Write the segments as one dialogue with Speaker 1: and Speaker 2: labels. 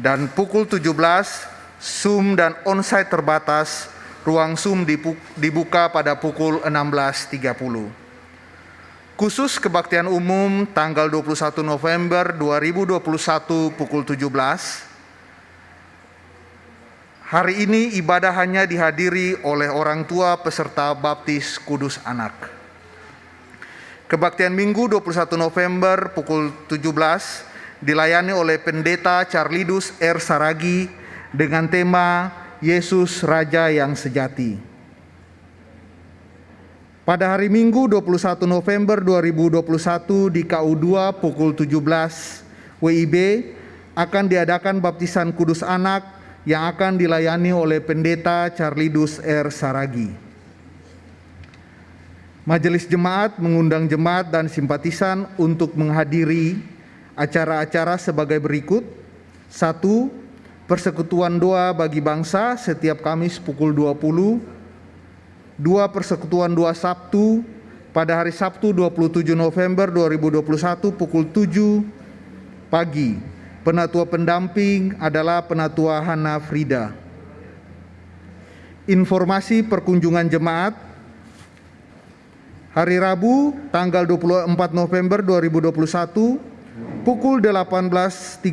Speaker 1: Dan pukul 17, Zoom dan onsite terbatas, ruang Zoom dibuka pada pukul 16.30. Khusus kebaktian umum tanggal 21 November 2021 pukul 17. Hari ini ibadah hanya dihadiri oleh orang tua peserta baptis kudus anak. Kebaktian Minggu 21 November pukul 17 dilayani oleh Pendeta Charlidus R. Saragi dengan tema Yesus Raja yang Sejati. Pada hari Minggu 21 November 2021 di KU2 pukul 17 WIB akan diadakan baptisan kudus anak yang akan dilayani oleh Pendeta Charlidus R. Saragi. Majelis Jemaat mengundang jemaat dan simpatisan untuk menghadiri acara-acara sebagai berikut. 1. Persekutuan doa bagi bangsa setiap Kamis pukul 20. 2. Persekutuan doa Sabtu pada hari Sabtu 27 November 2021 pukul 7 pagi. Penatua pendamping adalah Penatua Hana Frida. Informasi perkunjungan jemaat. Hari Rabu tanggal 24 November 2021 pukul 18.30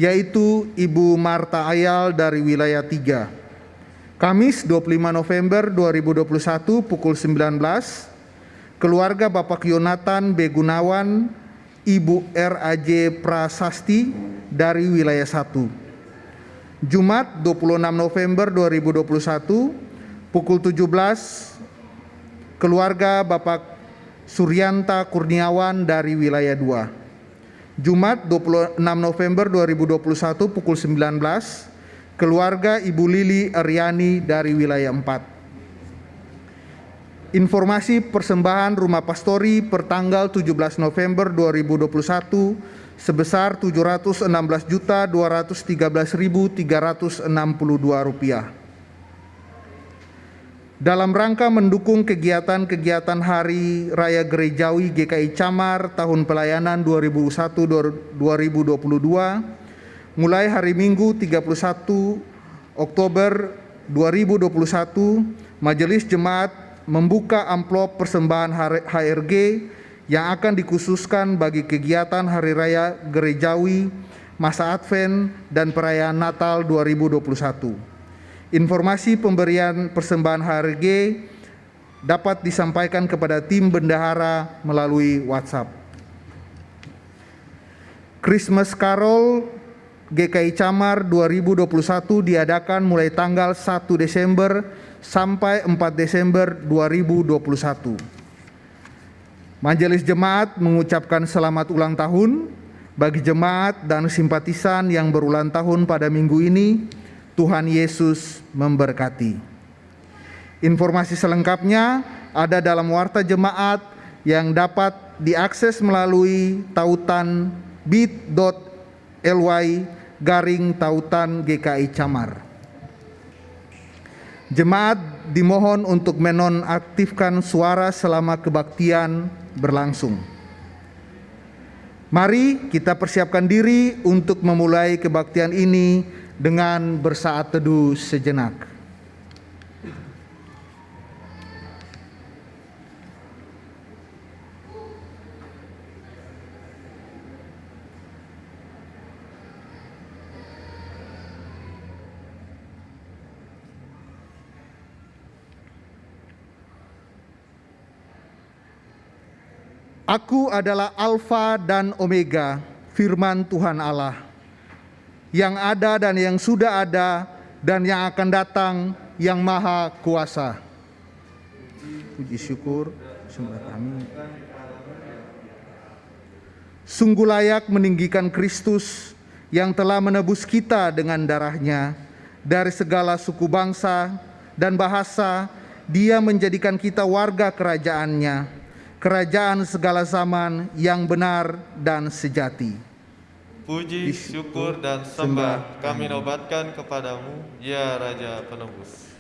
Speaker 1: yaitu Ibu Marta Ayal dari wilayah 3. Kamis 25 November 2021 pukul 19 keluarga Bapak Yonatan B. Gunawan, Ibu R.A.J. Prasasti dari wilayah 1. Jumat 26 November 2021 pukul 17 keluarga Bapak Suryanta Kurniawan dari wilayah 2. Jumat 26 November 2021 pukul 19 keluarga Ibu Lili Aryani dari wilayah 4. Informasi persembahan rumah pastori per tanggal 17 November 2021 sebesar Rp716.213.362. Dalam rangka mendukung kegiatan-kegiatan Hari Raya Gerejawi GKI Camar tahun pelayanan 2001-2022 mulai hari Minggu 31 Oktober 2021, Majelis Jemaat membuka amplop persembahan HRG yang akan dikhususkan bagi kegiatan Hari Raya Gerejawi, masa Advent, dan perayaan Natal 2021. Informasi pemberian persembahan HRG dapat disampaikan kepada tim bendahara melalui WhatsApp. Christmas Carol GKI Camar 2021 diadakan mulai tanggal 1 Desember sampai 4 Desember 2021. Majelis Jemaat mengucapkan selamat ulang tahun bagi jemaat dan simpatisan yang berulang tahun pada minggu ini. Tuhan Yesus memberkati. Informasi selengkapnya ada dalam warta jemaat yang dapat diakses melalui tautan bit.ly/tautan GKI Camar. Jemaat dimohon untuk menonaktifkan suara selama kebaktian berlangsung. Mari kita persiapkan diri untuk memulai kebaktian ini dengan bersaat teduh sejenak. Aku adalah Alfa dan Omega, firman Tuhan Allah, yang ada dan yang sudah ada dan yang akan datang, yang Maha Kuasa. Puji syukur sembah kami. Sungguh layak meninggikan Kristus yang telah menebus kita dengan darah-Nya dari segala suku bangsa dan bahasa. Dia menjadikan kita warga kerajaan-Nya, kerajaan segala zaman yang benar dan sejati.
Speaker 2: Puji, syukur, dan sembah kami nobatkan kepadamu, ya Raja Penebus.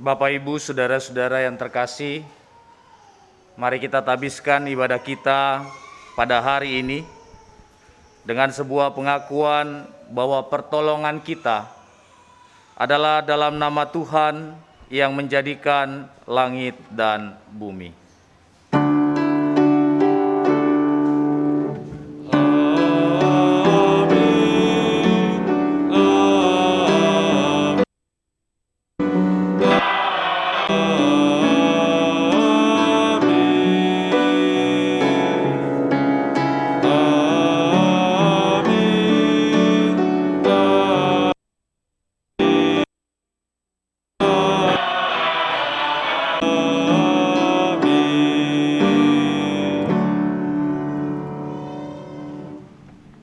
Speaker 3: Bapak, Ibu, saudara-saudara yang terkasih, mari kita tabiskan ibadah kita pada hari ini dengan sebuah pengakuan bahwa pertolongan kita adalah dalam nama Tuhan yang menjadikan langit dan bumi.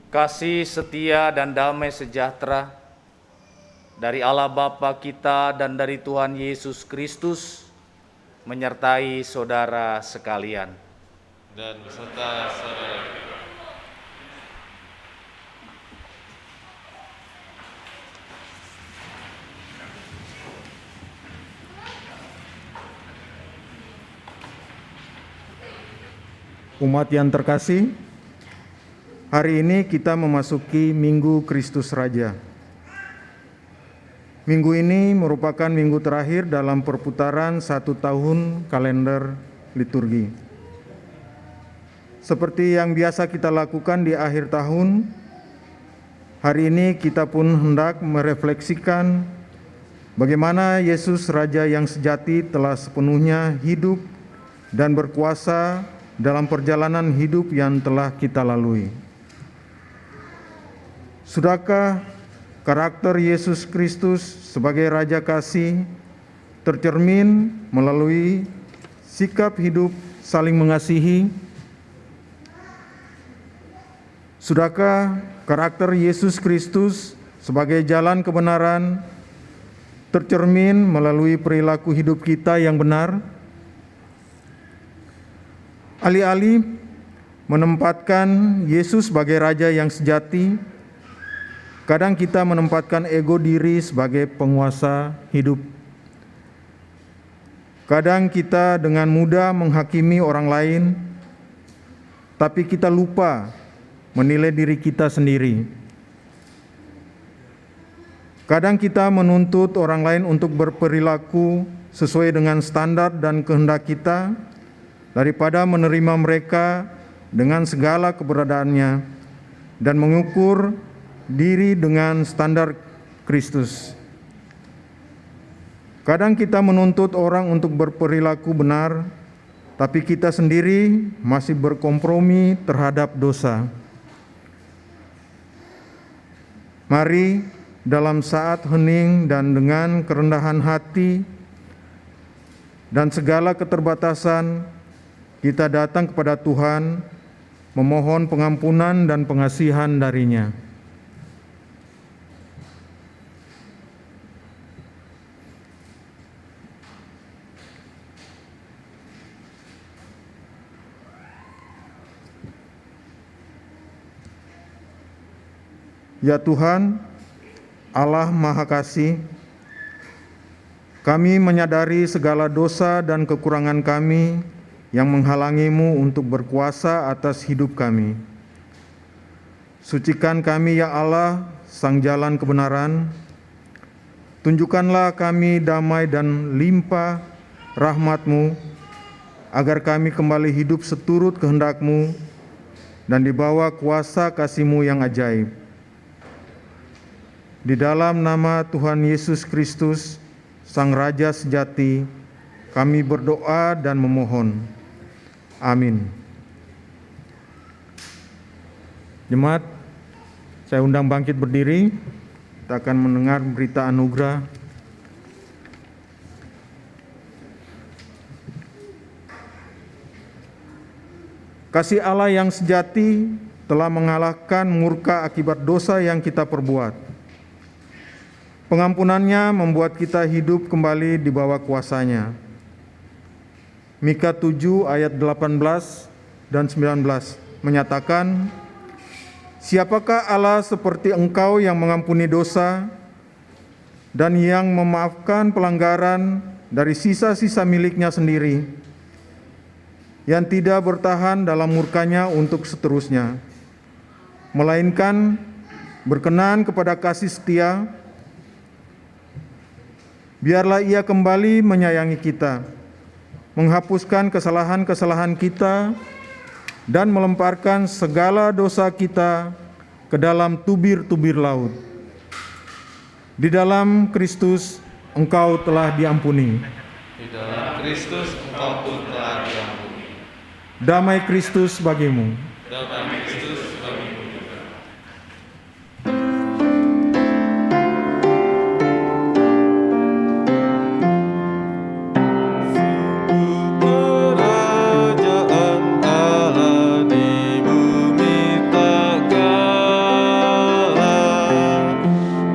Speaker 3: Kasih setia dan damai sejahtera dari Allah Bapa kita dan dari Tuhan Yesus Kristus menyertai saudara sekalian.
Speaker 2: Dan beserta saudara.
Speaker 1: Umat yang terkasih, hari ini kita memasuki Minggu Kristus Raja. Minggu ini merupakan minggu terakhir dalam perputaran 1 tahun kalender liturgi. Seperti yang biasa kita lakukan di akhir tahun, hari ini kita pun hendak merefleksikan bagaimana Yesus Raja yang sejati telah sepenuhnya hidup dan berkuasa dalam perjalanan hidup yang telah kita lalui. Sudahkah karakter Yesus Kristus sebagai Raja Kasih tercermin melalui sikap hidup saling mengasihi? Sudahkah karakter Yesus Kristus sebagai jalan kebenaran tercermin melalui perilaku hidup kita yang benar? Alih-alih menempatkan Yesus sebagai Raja yang sejati, kadang kita menempatkan ego diri sebagai penguasa hidup. Kadang kita dengan mudah menghakimi orang lain, tapi kita lupa menilai diri kita sendiri. Kadang kita menuntut orang lain untuk berperilaku sesuai dengan standar dan kehendak kita, daripada menerima mereka dengan segala keberadaannya dan mengukur diri dengan standar Kristus. Kadang kita menuntut orang untuk berperilaku benar, tapi kita sendiri masih berkompromi terhadap dosa. Mari dalam saat hening dan dengan kerendahan hati dan segala keterbatasan, kita datang kepada Tuhan, memohon pengampunan dan pengasihan dari-Nya. Ya Tuhan, Allah Maha Kasih, kami menyadari segala dosa dan kekurangan kami yang menghalangi-Mu untuk berkuasa atas hidup kami. Sucikan kami ya Allah, Sang Jalan Kebenaran. Tunjukkanlah kami damai dan limpah rahmat-Mu, agar kami kembali hidup seturut kehendak-Mu dan di bawah kuasa kasih-Mu yang ajaib. Di dalam nama Tuhan Yesus Kristus, Sang Raja sejati, kami berdoa dan memohon. Amin. Jemaat, saya undang bangkit berdiri. Kita akan mendengar berita anugerah. Kasih Allah yang sejati telah mengalahkan murka akibat dosa yang kita perbuat. Pengampunannya membuat kita hidup kembali di bawah kuasa-Nya. Mika 7 ayat 18 dan 19 menyatakan, siapakah Allah seperti Engkau yang mengampuni dosa dan yang memaafkan pelanggaran dari sisa-sisa miliknya sendiri yang tidak bertahan dalam murkanya untuk seterusnya, melainkan berkenan kepada kasih setia. Biarlah Ia kembali menyayangi kita, menghapuskan kesalahan-kesalahan kita, dan melemparkan segala dosa kita ke dalam tubir-tubir laut. Di dalam Kristus engkau telah diampuni.
Speaker 2: Di dalam Kristus engkau pun telah diampuni.
Speaker 1: Damai Kristus bagimu.
Speaker 2: Damai Kristus bagimu juga. Kerajaan Allah di bumi tak kalah.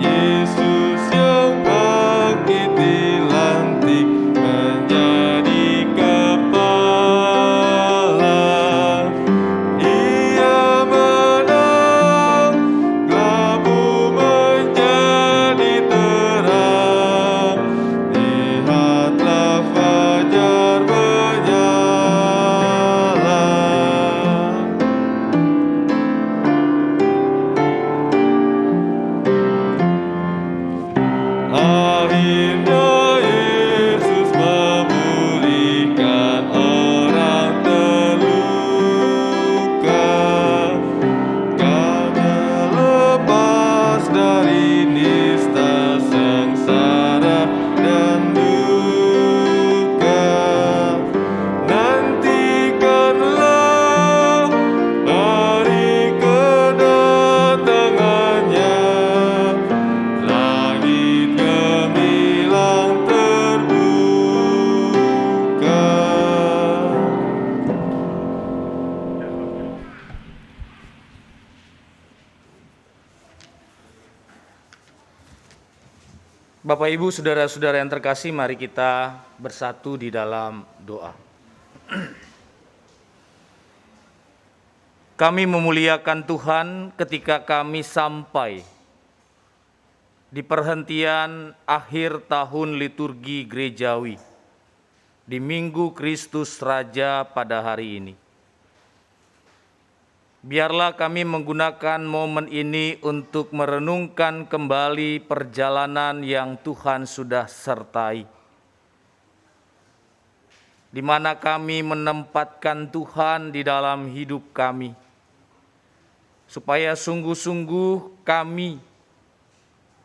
Speaker 2: Yesus yang bangkit dilantik menjadi kepala. Ia menang, gelapmu menjadi terang. Lihatlah fajar menyala. Akhirnya Yesus memulihkan orang terluka, karena lepas dari nista sengsara dan duka. Nantikanlah hari kedatangannya, langit gemilang terbuka.
Speaker 3: Bapak Ibu, saudara-saudara yang terkasih, mari kita bersatu di dalam doa. Kami memuliakan Tuhan ketika kami sampai di perhentian akhir tahun liturgi gerejawi di Minggu Kristus Raja pada hari ini. Biarlah kami menggunakan momen ini untuk merenungkan kembali perjalanan yang Tuhan sudah sertai, di mana kami menempatkan Tuhan di dalam hidup kami, supaya sungguh-sungguh kami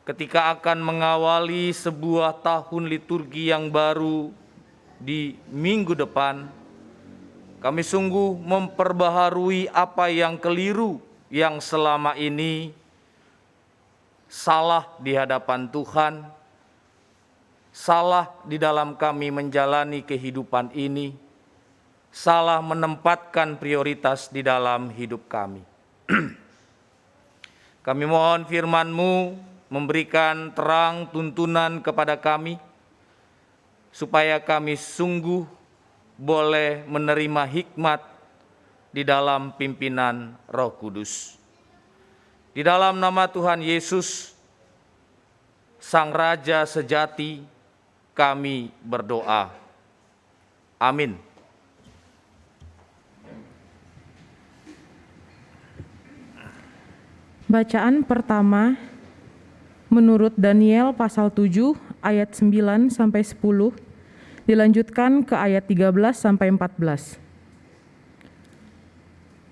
Speaker 3: ketika akan mengawali sebuah tahun liturgi yang baru di minggu depan, kami sungguh memperbaharui apa yang keliru yang selama ini salah di hadapan Tuhan, salah di dalam kami menjalani kehidupan ini, salah menempatkan prioritas di dalam hidup kami. Kami mohon firman-Mu memberikan terang tuntunan kepada kami, supaya kami sungguh boleh menerima hikmat di dalam pimpinan Roh Kudus. Di dalam nama Tuhan Yesus, Sang Raja sejati, kami berdoa. Amin.
Speaker 4: Bacaan pertama menurut Daniel pasal 7 ayat 9 sampai 10, dilanjutkan ke ayat 13 sampai 14.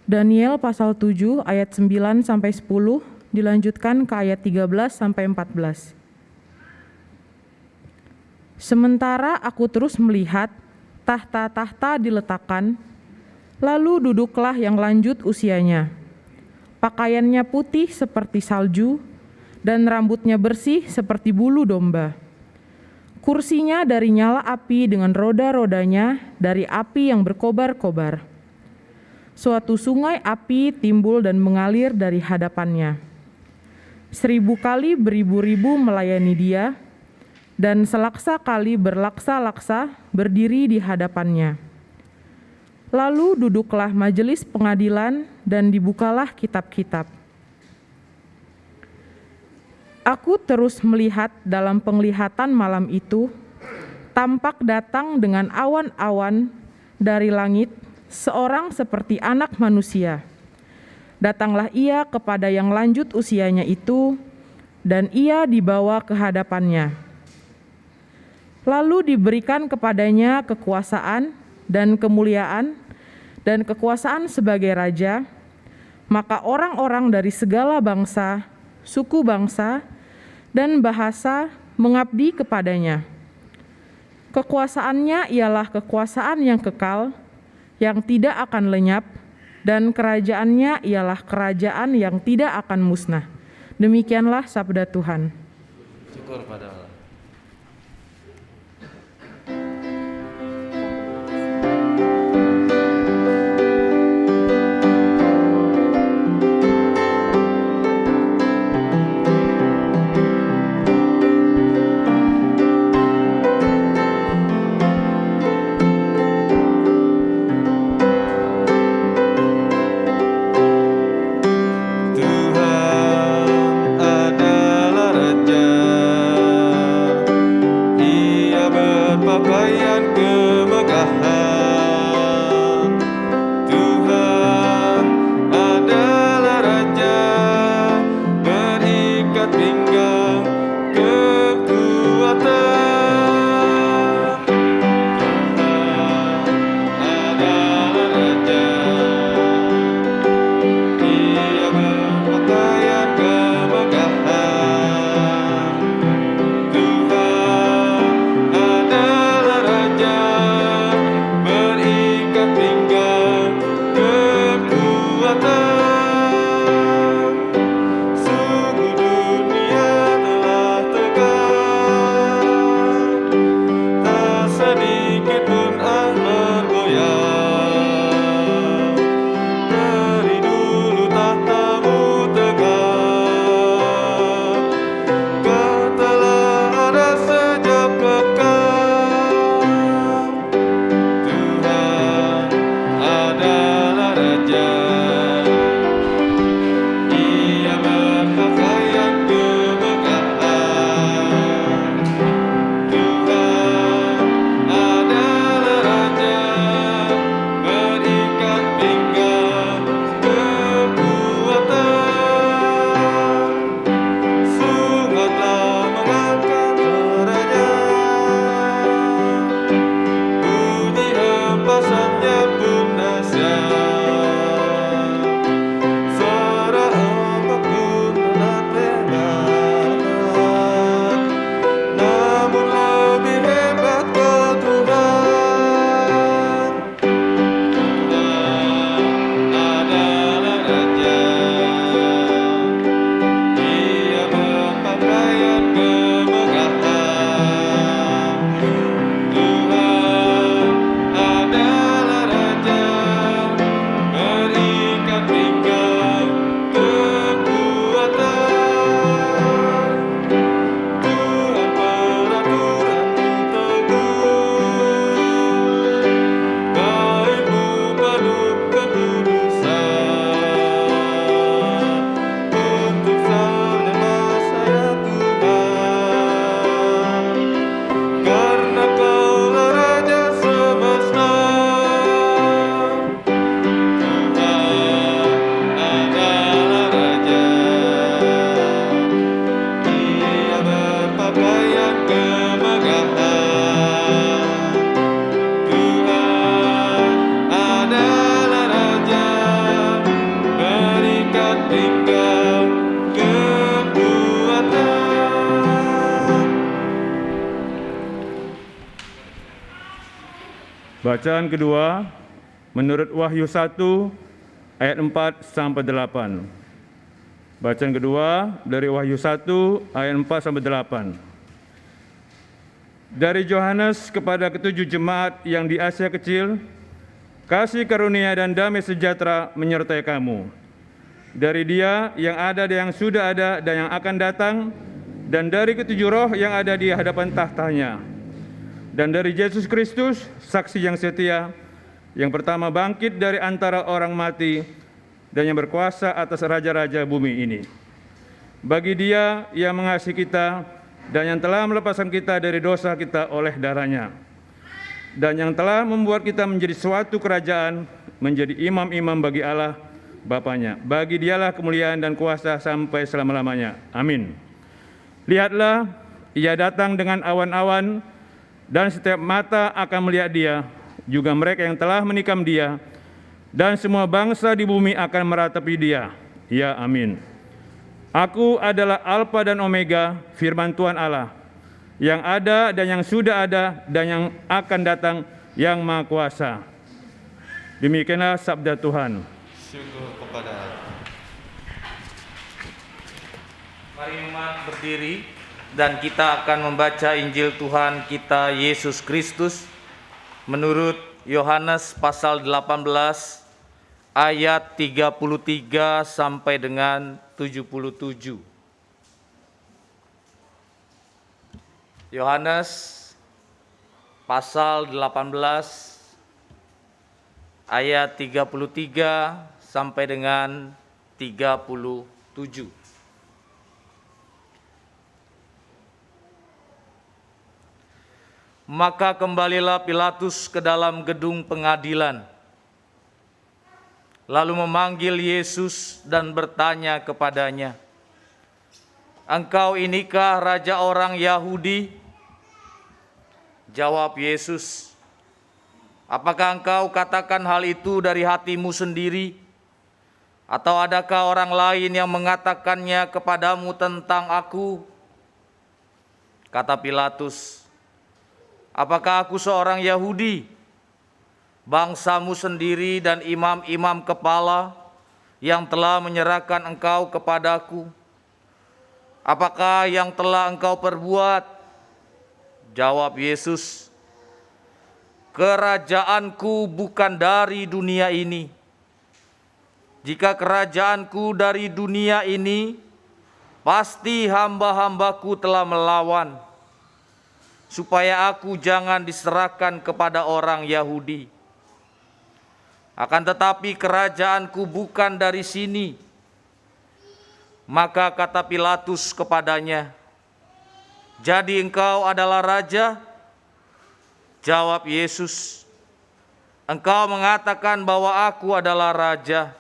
Speaker 4: Daniel pasal 7 ayat 9 sampai 10, dilanjutkan ke ayat 13 sampai 14. Sementara aku terus melihat tahta-tahta diletakkan, lalu duduklah yang lanjut usianya. Pakaiannya putih seperti salju, dan rambutnya bersih seperti bulu domba. Kursinya dari nyala api dengan roda-rodanya dari api yang berkobar-kobar. Suatu sungai api timbul dan mengalir dari hadapannya. 1000 kali beribu-ribu melayani dia, dan selaksa kali berlaksa-laksa berdiri di hadapannya. Lalu duduklah majelis pengadilan dan dibukalah kitab-kitab. Aku terus melihat dalam penglihatan malam itu tampak datang dengan awan-awan dari langit, seorang seperti Anak Manusia. Datanglah ia kepada yang lanjut usianya itu, dan ia dibawa ke hadapannya. Lalu diberikan kepadanya kekuasaan dan kemuliaan dan kekuasaan sebagai raja, maka orang-orang dari segala bangsa, suku bangsa, dan bahasa mengabdi kepadanya. Kekuasaannya ialah kekuasaan yang kekal, yang tidak akan lenyap, dan kerajaannya ialah kerajaan yang tidak akan musnah. Demikianlah sabda Tuhan.
Speaker 2: Syukur pada Allah.
Speaker 5: Bacaan kedua menurut Wahyu 1 ayat 4 sampai 8. Bacaan kedua dari Wahyu 1 ayat 4 sampai 8. Dari Yohanes kepada ketujuh jemaat yang di Asia Kecil, kasih karunia dan damai sejahtera menyertai kamu. Dari Dia yang ada dan yang sudah ada dan yang akan datang, dan dari ketujuh roh yang ada di hadapan tahtanya, dan dari Yesus Kristus, saksi yang setia, yang pertama bangkit dari antara orang mati, dan yang berkuasa atas raja-raja bumi ini. Bagi Dia yang mengasihi kita dan yang telah melepaskan kita dari dosa kita oleh darah-Nya, dan yang telah membuat kita menjadi suatu kerajaan, menjadi imam-imam bagi Allah Bapa-Nya. Bagi Dialah kemuliaan dan kuasa sampai selama-lamanya. Amin. Lihatlah, Ia datang dengan awan-awan, dan setiap mata akan melihat Dia, juga mereka yang telah menikam Dia, dan semua bangsa di bumi akan meratapi Dia. Ya, amin. Aku adalah Alfa dan Omega, firman Tuhan Allah, yang ada dan yang sudah ada dan yang akan datang, yang Maha Kuasa. Demikianlah sabda Tuhan.
Speaker 2: Syukur kepada Allah.
Speaker 3: Mari umat berdiri dan kita akan membaca Injil Tuhan kita Yesus Kristus menurut Yohanes pasal 18 ayat 33 sampai dengan 77. Yohanes pasal 18 ayat 33 sampai dengan 37. Maka kembalilah Pilatus ke dalam gedung pengadilan, lalu memanggil Yesus dan bertanya kepadanya, "Engkau inikah raja orang Yahudi?" Jawab Yesus, "Apakah engkau katakan hal itu dari hatimu sendiri? Atau adakah orang lain yang mengatakannya kepadamu tentang aku?" Kata Pilatus, "Apakah aku seorang Yahudi? Bangsamu sendiri dan imam-imam kepala yang telah menyerahkan engkau kepadaku. Apakah yang telah engkau perbuat?" Jawab Yesus, "Kerajaanku bukan dari dunia ini. Jika kerajaanku dari dunia ini, pasti hamba-hambaku telah melawan, supaya aku jangan diserahkan kepada orang Yahudi. Akan tetapi kerajaanku bukan dari sini." Maka kata Pilatus kepadanya, "Jadi engkau adalah raja?" Jawab Yesus, "Engkau mengatakan bahwa aku adalah raja.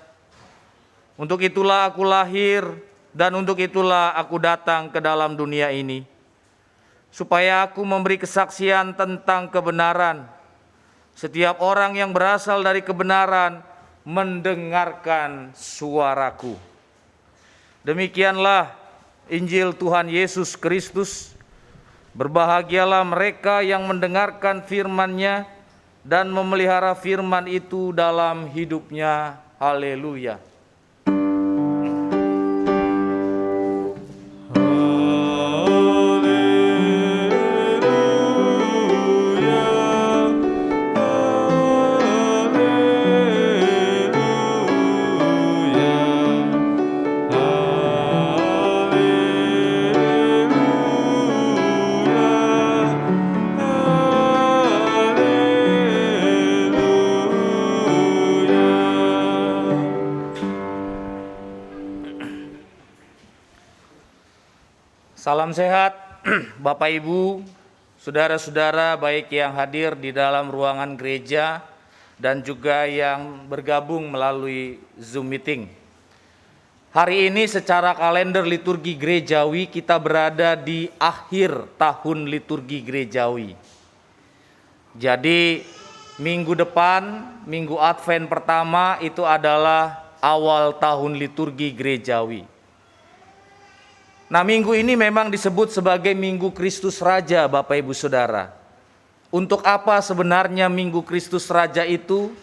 Speaker 3: Untuk itulah aku lahir dan untuk itulah aku datang ke dalam dunia ini, supaya aku memberi kesaksian tentang kebenaran. Setiap orang yang berasal dari kebenaran mendengarkan suaraku." Demikianlah Injil Tuhan Yesus Kristus. Berbahagialah mereka yang mendengarkan firman-Nya dan memelihara firman itu dalam hidupnya. Haleluya. Salam sehat Bapak Ibu, saudara-saudara baik yang hadir di dalam ruangan gereja dan juga yang bergabung melalui Zoom meeting. Hari ini secara kalender liturgi gerejawi kita berada di akhir tahun liturgi gerejawi. Jadi minggu depan, minggu Advent pertama itu adalah awal tahun liturgi gerejawi. Nah, minggu ini memang disebut sebagai Minggu Kristus Raja, Bapak Ibu Saudara. Untuk apa sebenarnya Minggu Kristus Raja itu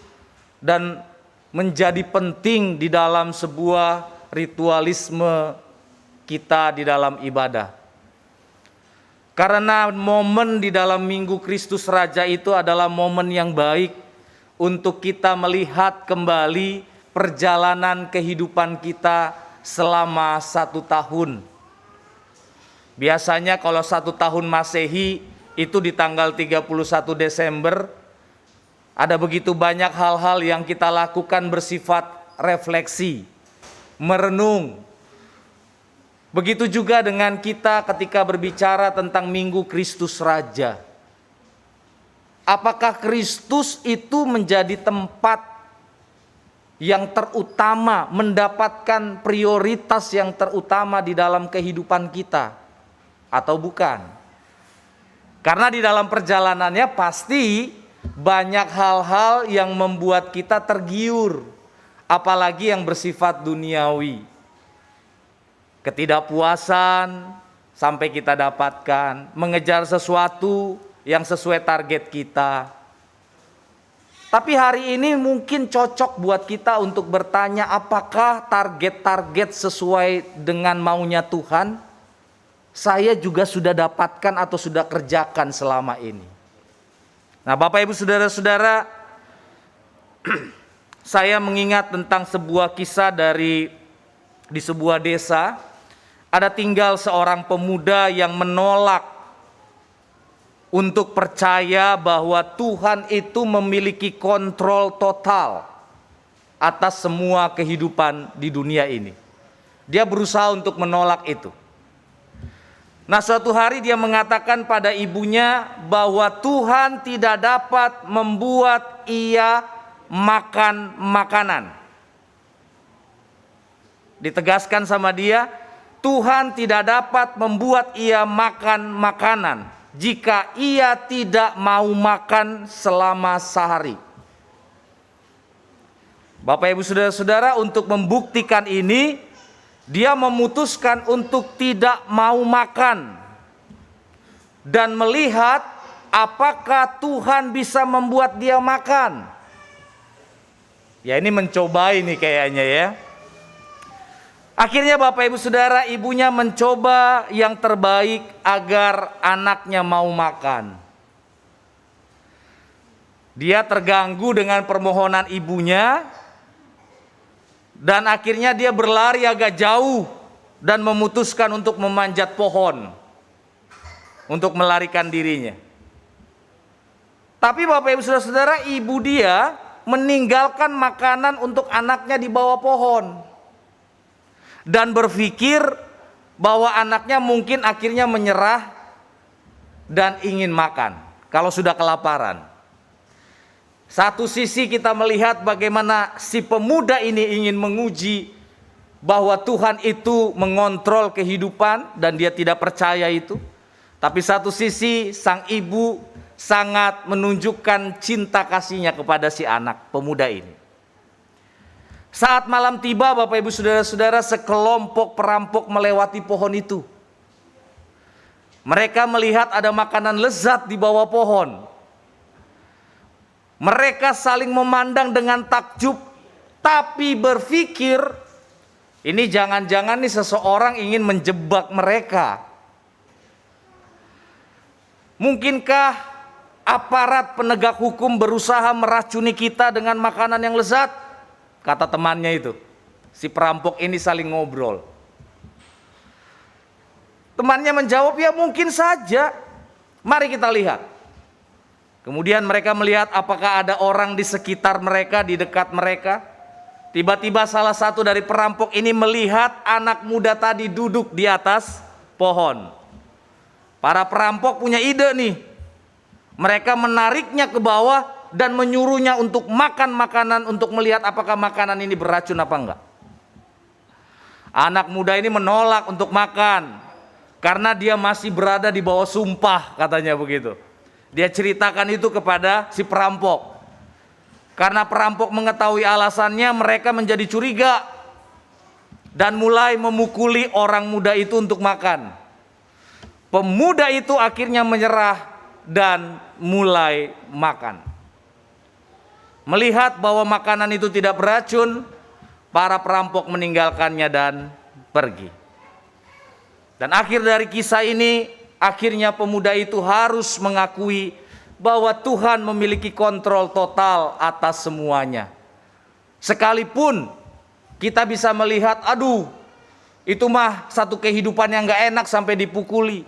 Speaker 3: dan menjadi penting di dalam sebuah ritualisme kita di dalam ibadah? Karena momen di dalam Minggu Kristus Raja itu adalah momen yang baik untuk kita melihat kembali perjalanan kehidupan kita selama 1 tahun. Biasanya kalau 1 tahun Masehi itu di tanggal 31 Desember, ada begitu banyak hal-hal yang kita lakukan bersifat refleksi, merenung, Begitu juga dengan kita ketika berbicara tentang Minggu Kristus Raja. Apakah Kristus itu menjadi tempat yang terutama, mendapatkan prioritas yang terutama di dalam kehidupan kita, atau bukan? Karena di dalam perjalanannya pasti banyak hal-hal yang membuat kita tergiur, apalagi yang bersifat duniawi. Ketidakpuasan sampai kita dapatkan, mengejar sesuatu yang sesuai target kita. Tapi hari ini mungkin cocok buat kita untuk bertanya, apakah target-target sesuai dengan maunya Tuhan saya juga sudah dapatkan atau sudah kerjakan selama ini. Nah, Bapak Ibu Saudara-saudara, saya mengingat tentang sebuah kisah di sebuah desa. Ada tinggal seorang pemuda yang menolak untuk percaya bahwa Tuhan itu memiliki kontrol total atas semua kehidupan di dunia ini. Dia berusaha untuk menolak itu. Nah, suatu hari dia mengatakan pada ibunya bahwa Tuhan tidak dapat membuat ia makan makanan. Ditegaskan sama dia, Tuhan tidak dapat membuat ia makan makanan jika ia tidak mau makan selama sehari. Bapak Ibu Saudara-saudara, untuk membuktikan ini, dia memutuskan untuk tidak mau makan dan melihat apakah Tuhan bisa membuat dia makan. Ya, ini mencoba ini kayaknya ya. Akhirnya Bapak Ibu Saudara, ibunya mencoba yang terbaik agar anaknya mau makan. Dia terganggu dengan permohonan ibunya dan akhirnya dia berlari agak jauh dan memutuskan untuk memanjat pohon untuk melarikan dirinya. Tapi Bapak Ibu Saudara, ibu dia meninggalkan makanan untuk anaknya di bawah pohon dan berpikir bahwa anaknya mungkin akhirnya menyerah dan ingin makan kalau sudah kelaparan. Satu sisi kita melihat bagaimana si pemuda ini ingin menguji bahwa Tuhan itu mengontrol kehidupan dan dia tidak percaya itu. Tapi satu sisi sang ibu sangat menunjukkan cinta kasihnya kepada si anak pemuda ini. Saat malam tiba, Bapak Ibu Saudara-saudara, sekelompok perampok melewati pohon itu. Mereka melihat ada makanan lezat di bawah pohon. Mereka saling memandang dengan takjub, tapi berpikir, ini jangan-jangan nih seseorang ingin menjebak mereka. Mungkinkah aparat penegak hukum berusaha meracuni kita dengan makanan yang lezat? Kata temannya itu. Si perampok ini saling ngobrol. Temannya menjawab, ya mungkin saja. Mari kita lihat. Kemudian mereka melihat apakah ada orang di sekitar mereka, di dekat mereka. Tiba-tiba salah satu dari perampok ini melihat anak muda tadi duduk di atas pohon. Para perampok punya ide nih. Mereka menariknya ke bawah dan menyuruhnya untuk makan makanan untuk melihat apakah makanan ini beracun apa enggak. Anak muda ini menolak untuk makan karena dia masih berada di bawah sumpah, katanya begitu. Dia ceritakan itu kepada si perampok. Karena perampok mengetahui alasannya, mereka menjadi curiga dan mulai memukuli orang muda itu untuk makan. Pemuda itu akhirnya menyerah dan mulai makan. Melihat bahwa makanan itu tidak beracun, para perampok meninggalkannya dan pergi. Dan akhir dari kisah ini, akhirnya pemuda itu harus mengakui bahwa Tuhan memiliki kontrol total atas semuanya. Sekalipun kita bisa melihat, aduh, itu mah satu kehidupan yang gak enak sampai dipukuli.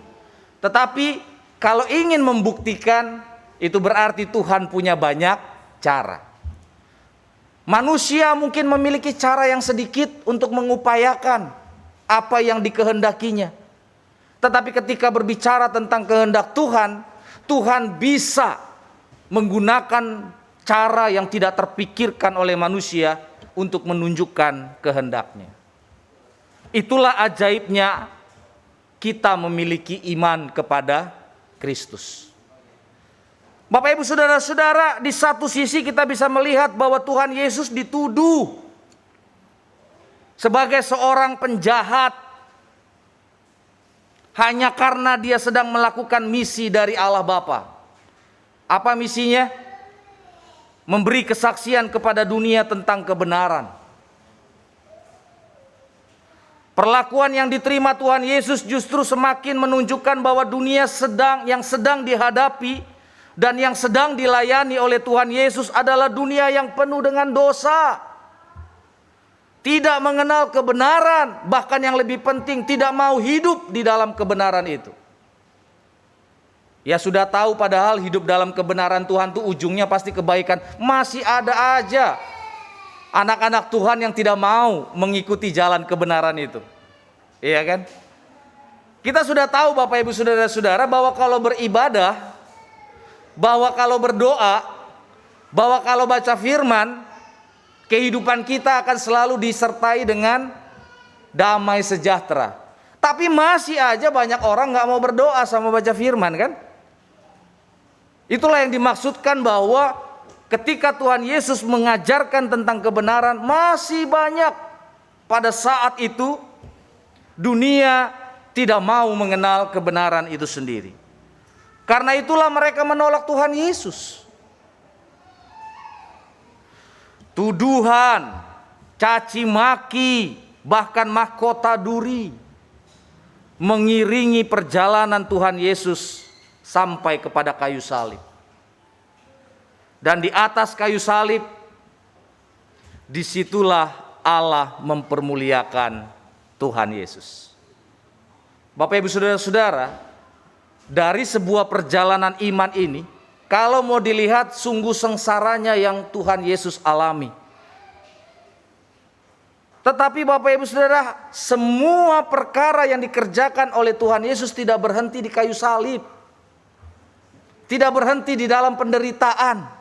Speaker 3: Tetapi kalau ingin membuktikan, itu berarti Tuhan punya banyak cara. Manusia mungkin memiliki cara yang sedikit untuk mengupayakan, apa yang dikehendakinya. Tetapi ketika berbicara tentang kehendak Tuhan, Tuhan bisa menggunakan cara yang tidak terpikirkan oleh manusia untuk menunjukkan kehendaknya. Itulah ajaibnya kita memiliki iman kepada Kristus. Bapak Ibu Saudara-saudara, di satu sisi kita bisa melihat bahwa Tuhan Yesus dituduh sebagai seorang penjahat hanya karena dia sedang melakukan misi dari Allah Bapa. Apa misinya? Memberi kesaksian kepada dunia tentang kebenaran. Perlakuan yang diterima Tuhan Yesus justru semakin menunjukkan bahwa dunia yang sedang dihadapi dan yang sedang dilayani oleh Tuhan Yesus adalah dunia yang penuh dengan dosa. Tidak mengenal kebenaran, bahkan yang lebih penting tidak mau hidup di dalam kebenaran itu. Ya sudah tahu padahal hidup dalam kebenaran Tuhan itu ujungnya pasti kebaikan. Masih ada aja anak-anak Tuhan yang tidak mau mengikuti jalan kebenaran itu. Iya kan? Kita sudah tahu Bapak Ibu Saudara-saudara bahwa kalau beribadah, bahwa kalau berdoa, bahwa kalau baca firman, kehidupan kita akan selalu disertai dengan damai sejahtera. Tapi masih aja banyak orang gak mau berdoa sama baca firman kan? Itulah yang dimaksudkan bahwa ketika Tuhan Yesus mengajarkan tentang kebenaran, masih banyak pada saat itu dunia tidak mau mengenal kebenaran itu sendiri. Karena itulah mereka menolak Tuhan Yesus. Tuduhan, caci maki, bahkan mahkota duri mengiringi perjalanan Tuhan Yesus sampai kepada kayu salib. Dan di atas kayu salib, disitulah Allah mempermuliakan Tuhan Yesus. Bapak Ibu Saudara-saudara, dari sebuah perjalanan iman ini, kalau mau dilihat sungguh sengsaranya yang Tuhan Yesus alami. Tetapi Bapak Ibu Saudara, semua perkara yang dikerjakan oleh Tuhan Yesus tidak berhenti di kayu salib. Tidak berhenti di dalam penderitaan.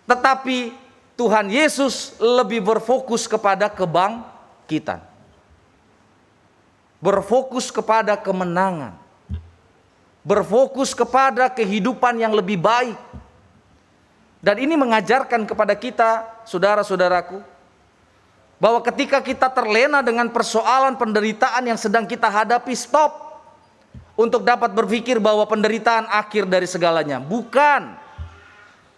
Speaker 3: Tetapi Tuhan Yesus lebih berfokus kepada kebangkitan. Berfokus kepada kemenangan. Berfokus kepada kehidupan yang lebih baik. Dan ini mengajarkan kepada kita, saudara-saudaraku, bahwa ketika kita terlena dengan persoalan penderitaan yang sedang kita hadapi, stop untuk dapat berpikir bahwa penderitaan akhir dari segalanya. Bukan.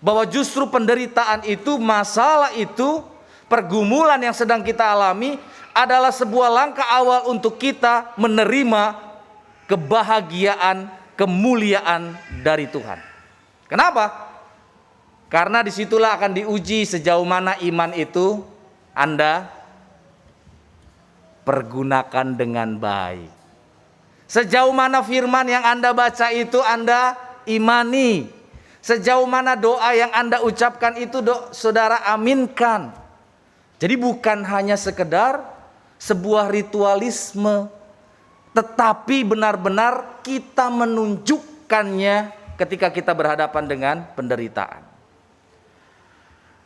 Speaker 3: Bahwa justru penderitaan itu, masalah itu, pergumulan yang sedang kita alami adalah sebuah langkah awal untuk kita menerima kebahagiaan, kemuliaan dari Tuhan. Kenapa? Karena disitulah akan diuji sejauh mana iman itu Anda pergunakan dengan baik. Sejauh mana firman yang Anda baca itu Anda imani. Sejauh mana doa yang Anda ucapkan itu saudara aminkan. Jadi bukan hanya sekedar sebuah ritualisme, tetapi benar-benar kita menunjukkannya ketika kita berhadapan dengan penderitaan.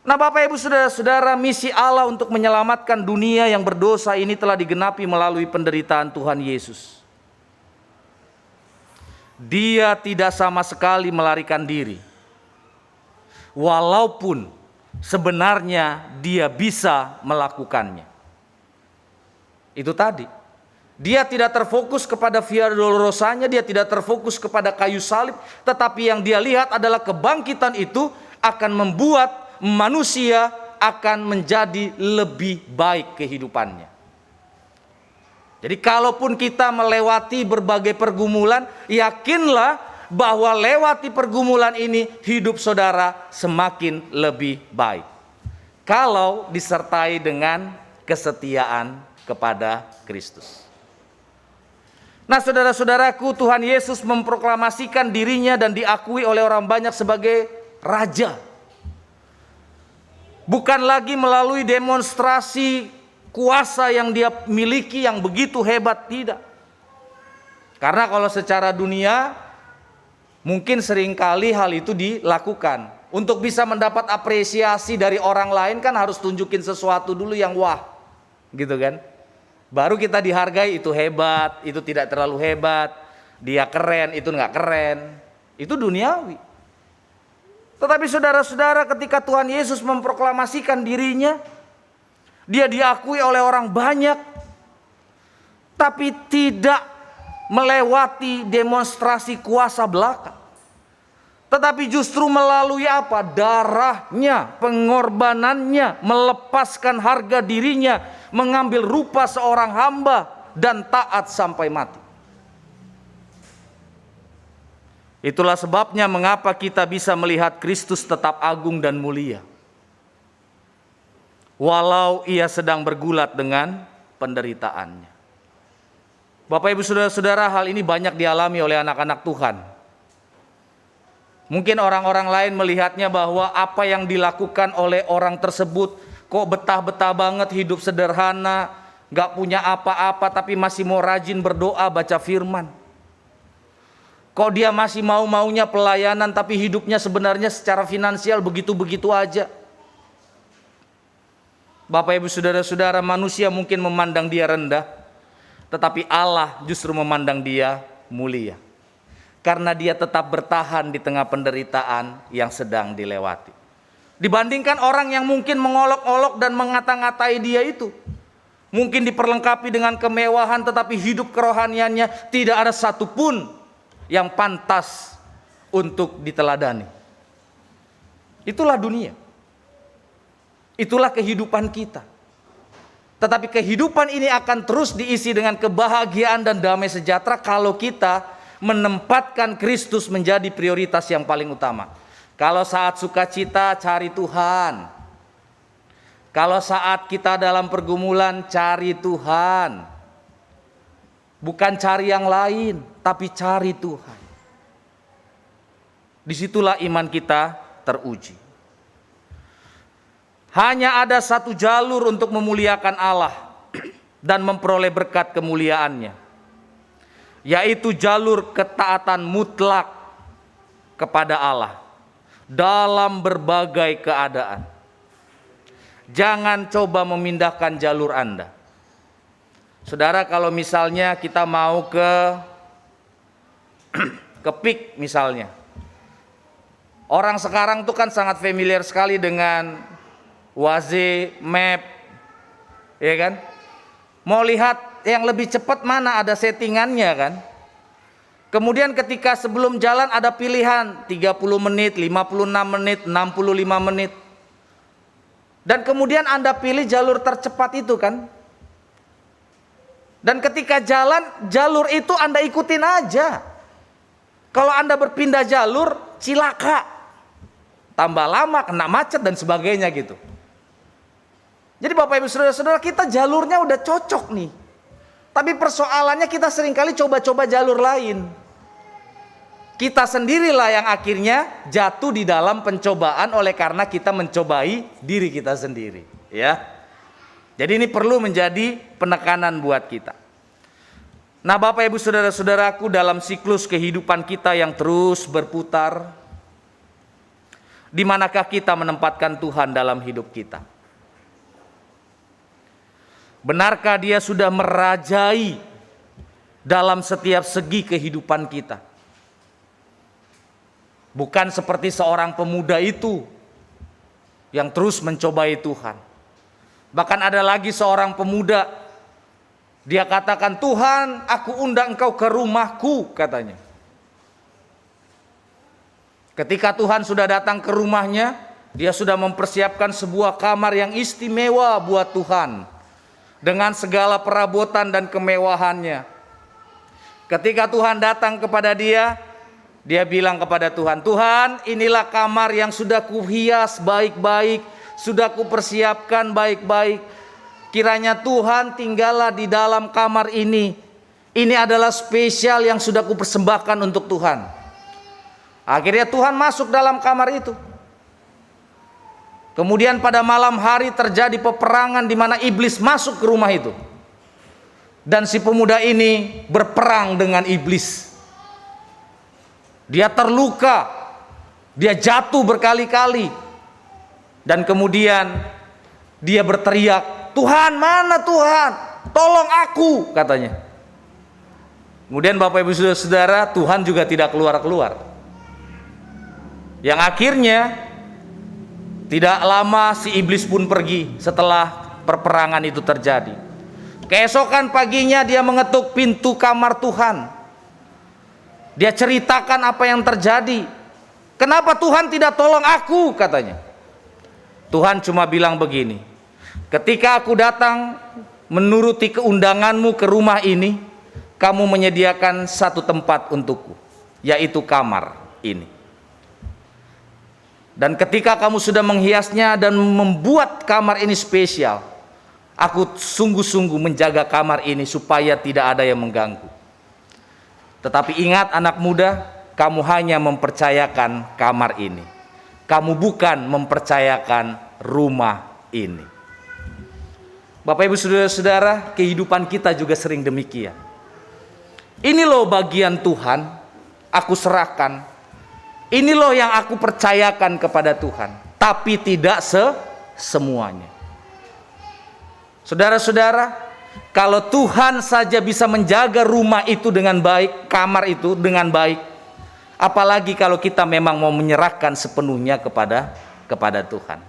Speaker 3: Nah Bapak Ibu Saudara-saudara, misi Allah untuk menyelamatkan dunia yang berdosa ini telah digenapi melalui penderitaan Tuhan Yesus. Dia tidak sama sekali melarikan diri. Walaupun sebenarnya dia bisa melakukannya. Itu tadi. Dia tidak terfokus kepada Via Dolorosanya, dia tidak terfokus kepada kayu salib, tetapi yang dia lihat adalah kebangkitan itu akan membuat manusia akan menjadi lebih baik kehidupannya. Jadi kalaupun kita melewati berbagai pergumulan, yakinlah bahwa lewati pergumulan ini hidup saudara semakin lebih baik. Kalau disertai dengan kesetiaan kepada Kristus. Nah saudara-saudaraku, Tuhan Yesus memproklamasikan dirinya dan diakui oleh orang banyak sebagai Raja. Bukan lagi melalui demonstrasi kuasa yang dia miliki yang begitu hebat, tidak. Karena kalau secara dunia mungkin seringkali hal itu dilakukan. Untuk bisa mendapat apresiasi dari orang lain kan harus tunjukin sesuatu dulu yang wah, gitu kan. Baru kita dihargai, itu hebat, itu tidak terlalu hebat, dia keren, itu nggak keren. Itu duniawi. Tetapi saudara-saudara, ketika Tuhan Yesus memproklamasikan dirinya, dia diakui oleh orang banyak, tapi tidak melewati demonstrasi kuasa belaka. Tetapi justru melalui apa? Darahnya, pengorbanannya, melepaskan harga dirinya, mengambil rupa seorang hamba dan taat sampai mati. Itulah sebabnya mengapa kita bisa melihat Kristus tetap agung dan mulia, walau ia sedang bergulat dengan penderitaannya. Bapak Ibu Saudara-saudara, hal ini banyak dialami oleh anak-anak Tuhan. Mungkin orang-orang lain melihatnya bahwa apa yang dilakukan oleh orang tersebut kok betah-betah banget, hidup sederhana, gak punya apa-apa tapi masih mau rajin berdoa baca firman. Kok dia masih mau-maunya pelayanan tapi hidupnya sebenarnya secara finansial begitu-begitu aja. Bapak Ibu Saudara-saudara, manusia mungkin memandang dia rendah, tetapi Allah justru memandang dia mulia. Karena dia tetap bertahan di tengah penderitaan yang sedang dilewati. Dibandingkan orang yang mungkin mengolok-olok dan mengata-ngatai dia itu. Mungkin diperlengkapi dengan kemewahan tetapi hidup kerohaniannya tidak ada satupun yang pantas untuk diteladani. Itulah dunia. Itulah kehidupan kita. Tetapi kehidupan ini akan terus diisi dengan kebahagiaan dan damai sejahtera kalau kita menempatkan Kristus menjadi prioritas yang paling utama. Kalau saat sukacita, cari Tuhan. Kalau saat kita dalam pergumulan, cari Tuhan. Bukan cari yang lain, tapi cari Tuhan. Disitulah iman kita teruji. Hanya ada satu jalur untuk memuliakan Allah dan memperoleh berkat kemuliaannya, yaitu jalur ketaatan mutlak kepada Allah dalam berbagai keadaan. Jangan coba memindahkan jalur Anda. Saudara, kalau misalnya kita mau ke PIK misalnya. Orang sekarang tuh kan sangat familiar sekali dengan Waze, Map, ya kan? Mau lihat yang lebih cepat mana, ada settingannya kan. Kemudian ketika sebelum jalan ada pilihan 30 menit, 56 menit, 65 menit. Dan kemudian Anda pilih jalur tercepat itu kan. Dan ketika jalan, jalur itu Anda ikutin aja. Kalau Anda berpindah jalur, cilaka. Tambah lama, kena macet dan sebagainya gitu. Jadi Bapak Ibu Saudara-saudara, kita jalurnya udah cocok nih. Tapi persoalannya kita seringkali coba-coba jalur lain. Kita sendirilah yang akhirnya jatuh di dalam pencobaan oleh karena kita mencobai diri kita sendiri, ya. Jadi ini perlu menjadi penekanan buat kita. Nah, Bapak Ibu Saudara-saudaraku, dalam siklus kehidupan kita yang terus berputar, di manakah kita menempatkan Tuhan dalam hidup kita? Benarkah Dia sudah merajai dalam setiap segi kehidupan kita? Bukan seperti seorang pemuda itu yang terus mencobai Tuhan. Bahkan ada lagi seorang pemuda, dia katakan, "Tuhan, aku undang Engkau ke rumahku," katanya. Ketika Tuhan sudah datang ke rumahnya, dia sudah mempersiapkan sebuah kamar yang istimewa buat Tuhan, dengan segala perabotan dan kemewahannya. Ketika Tuhan datang kepada dia, dia bilang kepada Tuhan, "Tuhan, inilah kamar yang sudah kuhias baik-baik, sudah kupersiapkan baik-baik. Kiranya Tuhan tinggallah di dalam kamar ini. Ini adalah spesial yang sudah kupersembahkan untuk Tuhan." Akhirnya Tuhan masuk dalam kamar itu. Kemudian pada malam hari terjadi peperangan di mana iblis masuk ke rumah itu. Dan si pemuda ini berperang dengan iblis. Dia terluka, dia jatuh berkali-kali. Dan kemudian dia berteriak, "Tuhan, mana Tuhan? Tolong aku," katanya. Kemudian Bapak Ibu Saudara, Tuhan juga tidak keluar-keluar. Yang akhirnya tidak lama si iblis pun pergi setelah perperangan itu terjadi. Keesokan paginya dia mengetuk pintu kamar Tuhan. Dia ceritakan apa yang terjadi. "Kenapa Tuhan tidak tolong aku?" katanya. Tuhan cuma bilang begini, "Ketika aku datang menuruti keundanganmu ke rumah ini, kamu menyediakan satu tempat untukku, yaitu kamar ini. Dan ketika kamu sudah menghiasnya dan membuat kamar ini spesial, aku sungguh-sungguh menjaga kamar ini supaya tidak ada yang mengganggu. Tetapi ingat anak muda, kamu hanya mempercayakan kamar ini. Kamu bukan mempercayakan rumah ini." Bapak Ibu Saudara-saudara, kehidupan kita juga sering demikian. Ini loh bagian Tuhan, aku serahkan. Ini loh yang aku percayakan kepada Tuhan, tapi tidak semuanya. Saudara-saudara, kalau Tuhan saja bisa menjaga rumah itu dengan baik, kamar itu dengan baik, apalagi kalau kita memang mau menyerahkan sepenuhnya kepada Tuhan.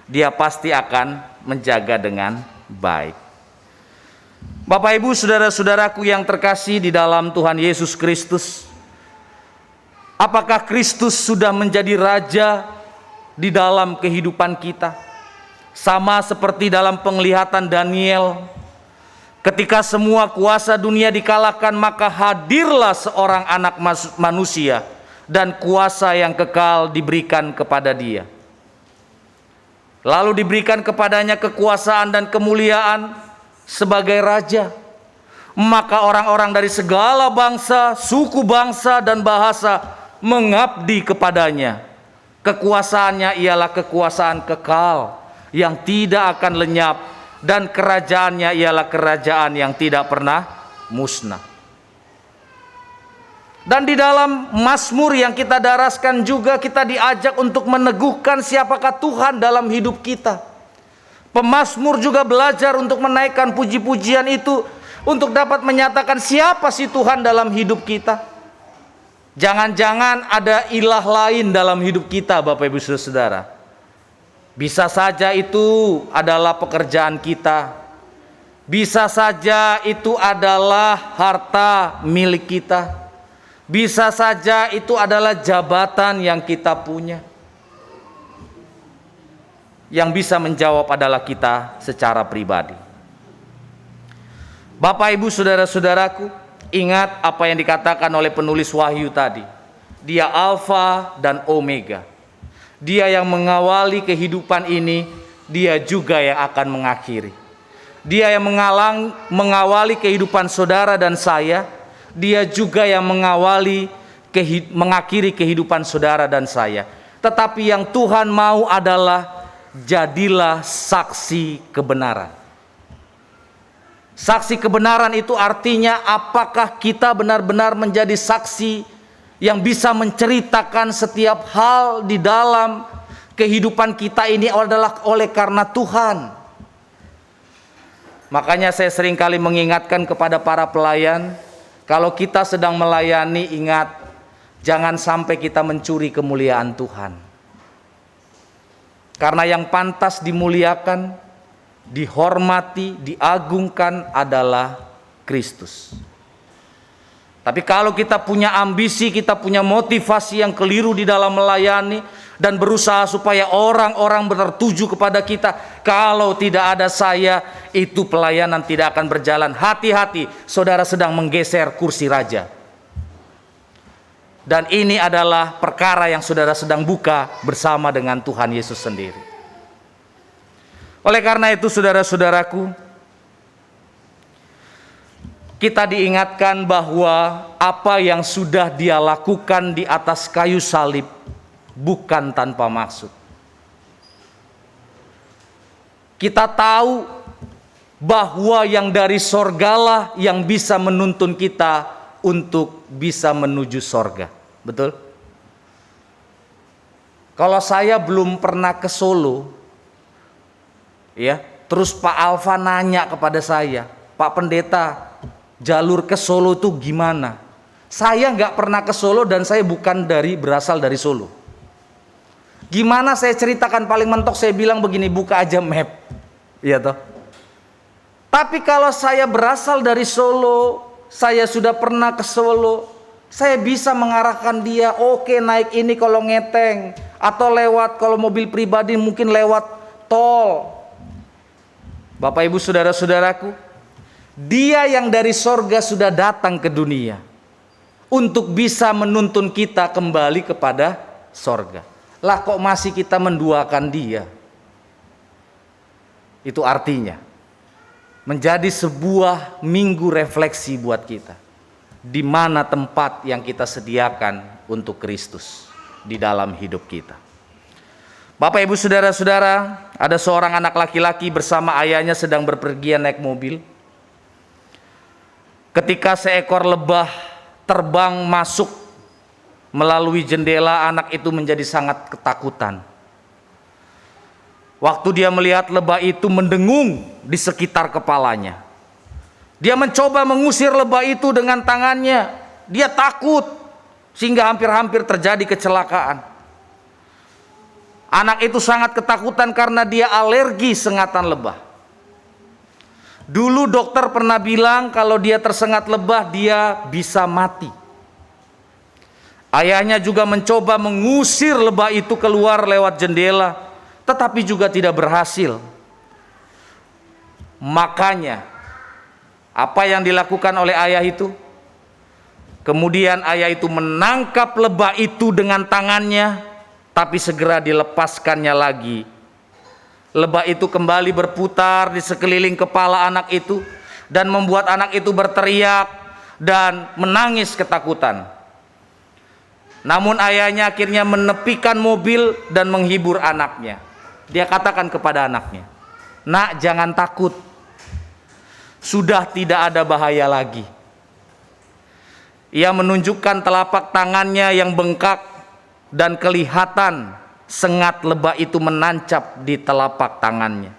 Speaker 3: Dia pasti akan menjaga dengan baik. Bapak Ibu Saudara-saudaraku yang terkasih di dalam Tuhan Yesus Kristus, apakah Kristus sudah menjadi raja di dalam kehidupan kita? Sama seperti dalam penglihatan Daniel, ketika semua kuasa dunia dikalahkan, maka hadirlah seorang anak manusia dan kuasa yang kekal diberikan kepada dia. Lalu diberikan kepadanya kekuasaan dan kemuliaan sebagai raja. Maka orang-orang dari segala bangsa, suku bangsa dan bahasa mengabdi kepadanya. Kekuasaannya ialah kekuasaan kekal yang tidak akan lenyap, dan kerajaannya ialah kerajaan yang tidak pernah musnah. Dan di dalam Mazmur yang kita daraskan juga kita diajak untuk meneguhkan siapakah Tuhan dalam hidup kita. Pemazmur juga belajar untuk menaikkan puji-pujian itu untuk dapat menyatakan siapa sih Tuhan dalam hidup kita. Jangan-jangan ada ilah lain dalam hidup kita, Bapak Ibu Saudara. Bisa saja itu adalah pekerjaan kita. Bisa saja itu adalah harta milik kita. Bisa saja itu adalah jabatan yang kita punya. Yang bisa menjawab adalah kita secara pribadi. Bapak Ibu Saudara-saudaraku, ingat apa yang dikatakan oleh penulis Wahyu tadi. Dia Alfa dan Omega. Dia yang mengawali kehidupan ini, dia juga yang akan mengakhiri. Dia yang mengawali kehidupan saudara dan saya, dia juga yang mengakhiri kehidupan saudara dan saya. Tetapi yang Tuhan mau adalah jadilah saksi kebenaran. Saksi kebenaran itu artinya apakah kita benar-benar menjadi saksi yang bisa menceritakan setiap hal di dalam kehidupan kita ini adalah oleh karena Tuhan. Makanya saya seringkali mengingatkan kepada para pelayan, kalau kita sedang melayani, ingat, jangan sampai kita mencuri kemuliaan Tuhan. Karena yang pantas dimuliakan, dihormati, diagungkan adalah Kristus. Tapi kalau kita punya ambisi, kita punya motivasi yang keliru di dalam melayani dan berusaha supaya orang-orang tertuju kepada kita, kalau tidak ada saya, itu pelayanan tidak akan berjalan. Hati-hati, saudara sedang menggeser kursi raja. Dan ini adalah perkara yang saudara sedang buka bersama dengan Tuhan Yesus sendiri. Oleh karena itu saudara-saudaraku, kita diingatkan bahwa apa yang sudah Dia lakukan di atas kayu salib bukan tanpa maksud. Kita tahu bahwa yang dari sorgalah yang bisa menuntun kita untuk bisa menuju sorga. Betul? Kalau saya belum pernah ke Solo, ya, terus Pak Alfa nanya kepada saya, Pak Pendeta, jalur ke Solo itu gimana? Saya nggak pernah ke Solo dan saya bukan berasal dari Solo. Gimana saya ceritakan? Paling mentok saya bilang begini, buka aja map, iya toh. Tapi kalau saya berasal dari Solo, saya sudah pernah ke Solo, saya bisa mengarahkan dia, oke naik ini kalau ngeteng, atau lewat kalau mobil pribadi mungkin lewat tol. Bapak Ibu saudara-saudaraku, dia yang dari sorga sudah datang ke dunia untuk bisa menuntun kita kembali kepada sorga. Lah kok masih kita menduakan dia? Itu artinya menjadi sebuah minggu refleksi buat kita. Di mana tempat yang kita sediakan untuk Kristus di dalam hidup kita. Bapak Ibu saudara-saudara, ada seorang anak laki-laki bersama ayahnya sedang berpergian naik mobil. Ketika seekor lebah terbang masuk melalui jendela, anak itu menjadi sangat ketakutan. Waktu dia melihat lebah itu mendengung di sekitar kepalanya, dia mencoba mengusir lebah itu dengan tangannya. Dia takut sehingga hampir-hampir terjadi kecelakaan. Anak itu sangat ketakutan karena dia alergi sengatan lebah. Dulu dokter pernah bilang kalau dia tersengat lebah dia bisa mati. Ayahnya juga mencoba mengusir lebah itu keluar lewat jendela, tetapi juga tidak berhasil. Makanya apa yang dilakukan oleh ayah itu? Kemudian ayah itu menangkap lebah itu dengan tangannya, tapi segera dilepaskannya lagi. Lebah itu kembali berputar di sekeliling kepala anak itu dan membuat anak itu berteriak dan menangis ketakutan. Namun ayahnya akhirnya menepikan mobil dan menghibur anaknya. Dia katakan kepada anaknya, "Nak, jangan takut. Sudah tidak ada bahaya lagi." Ia menunjukkan telapak tangannya yang bengkak dan kelihatan sengat lebah itu menancap di telapak tangannya.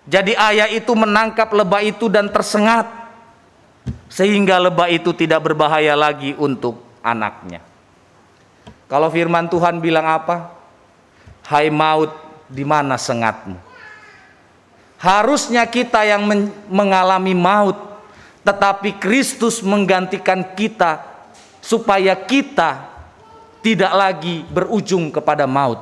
Speaker 3: Jadi ayah itu menangkap lebah itu dan tersengat, sehingga lebah itu tidak berbahaya lagi untuk anaknya. Kalau firman Tuhan bilang apa? Hai maut, di mana sengatmu? Harusnya kita yang mengalami maut, tetapi Kristus menggantikan kita supaya kita tidak lagi berujung kepada maut.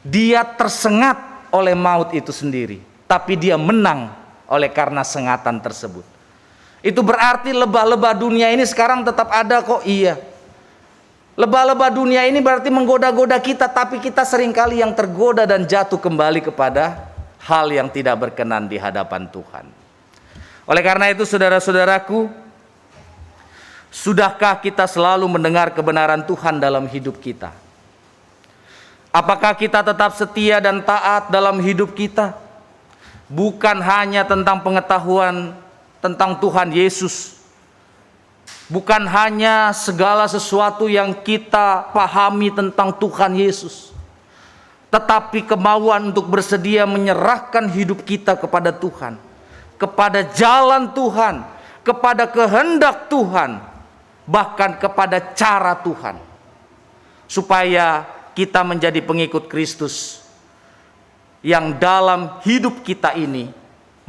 Speaker 3: Dia tersengat oleh maut itu sendiri, tapi dia menang oleh karena sengatan tersebut. Itu berarti lebah-lebah dunia ini sekarang tetap ada kok, iya. Lebah-lebah dunia ini berarti menggoda-goda kita, tapi kita seringkali yang tergoda dan jatuh kembali kepada hal yang tidak berkenan di hadapan Tuhan. Oleh karena itu saudara-saudaraku, sudahkah kita selalu mendengar kebenaran Tuhan dalam hidup kita? Apakah kita tetap setia dan taat dalam hidup kita? Bukan hanya tentang pengetahuan tentang Tuhan Yesus, bukan hanya segala sesuatu yang kita pahami tentang Tuhan Yesus, tetapi kemauan untuk bersedia menyerahkan hidup kita kepada Tuhan, kepada jalan Tuhan, kepada kehendak Tuhan, bahkan kepada cara Tuhan, supaya kita menjadi pengikut Kristus yang dalam hidup kita ini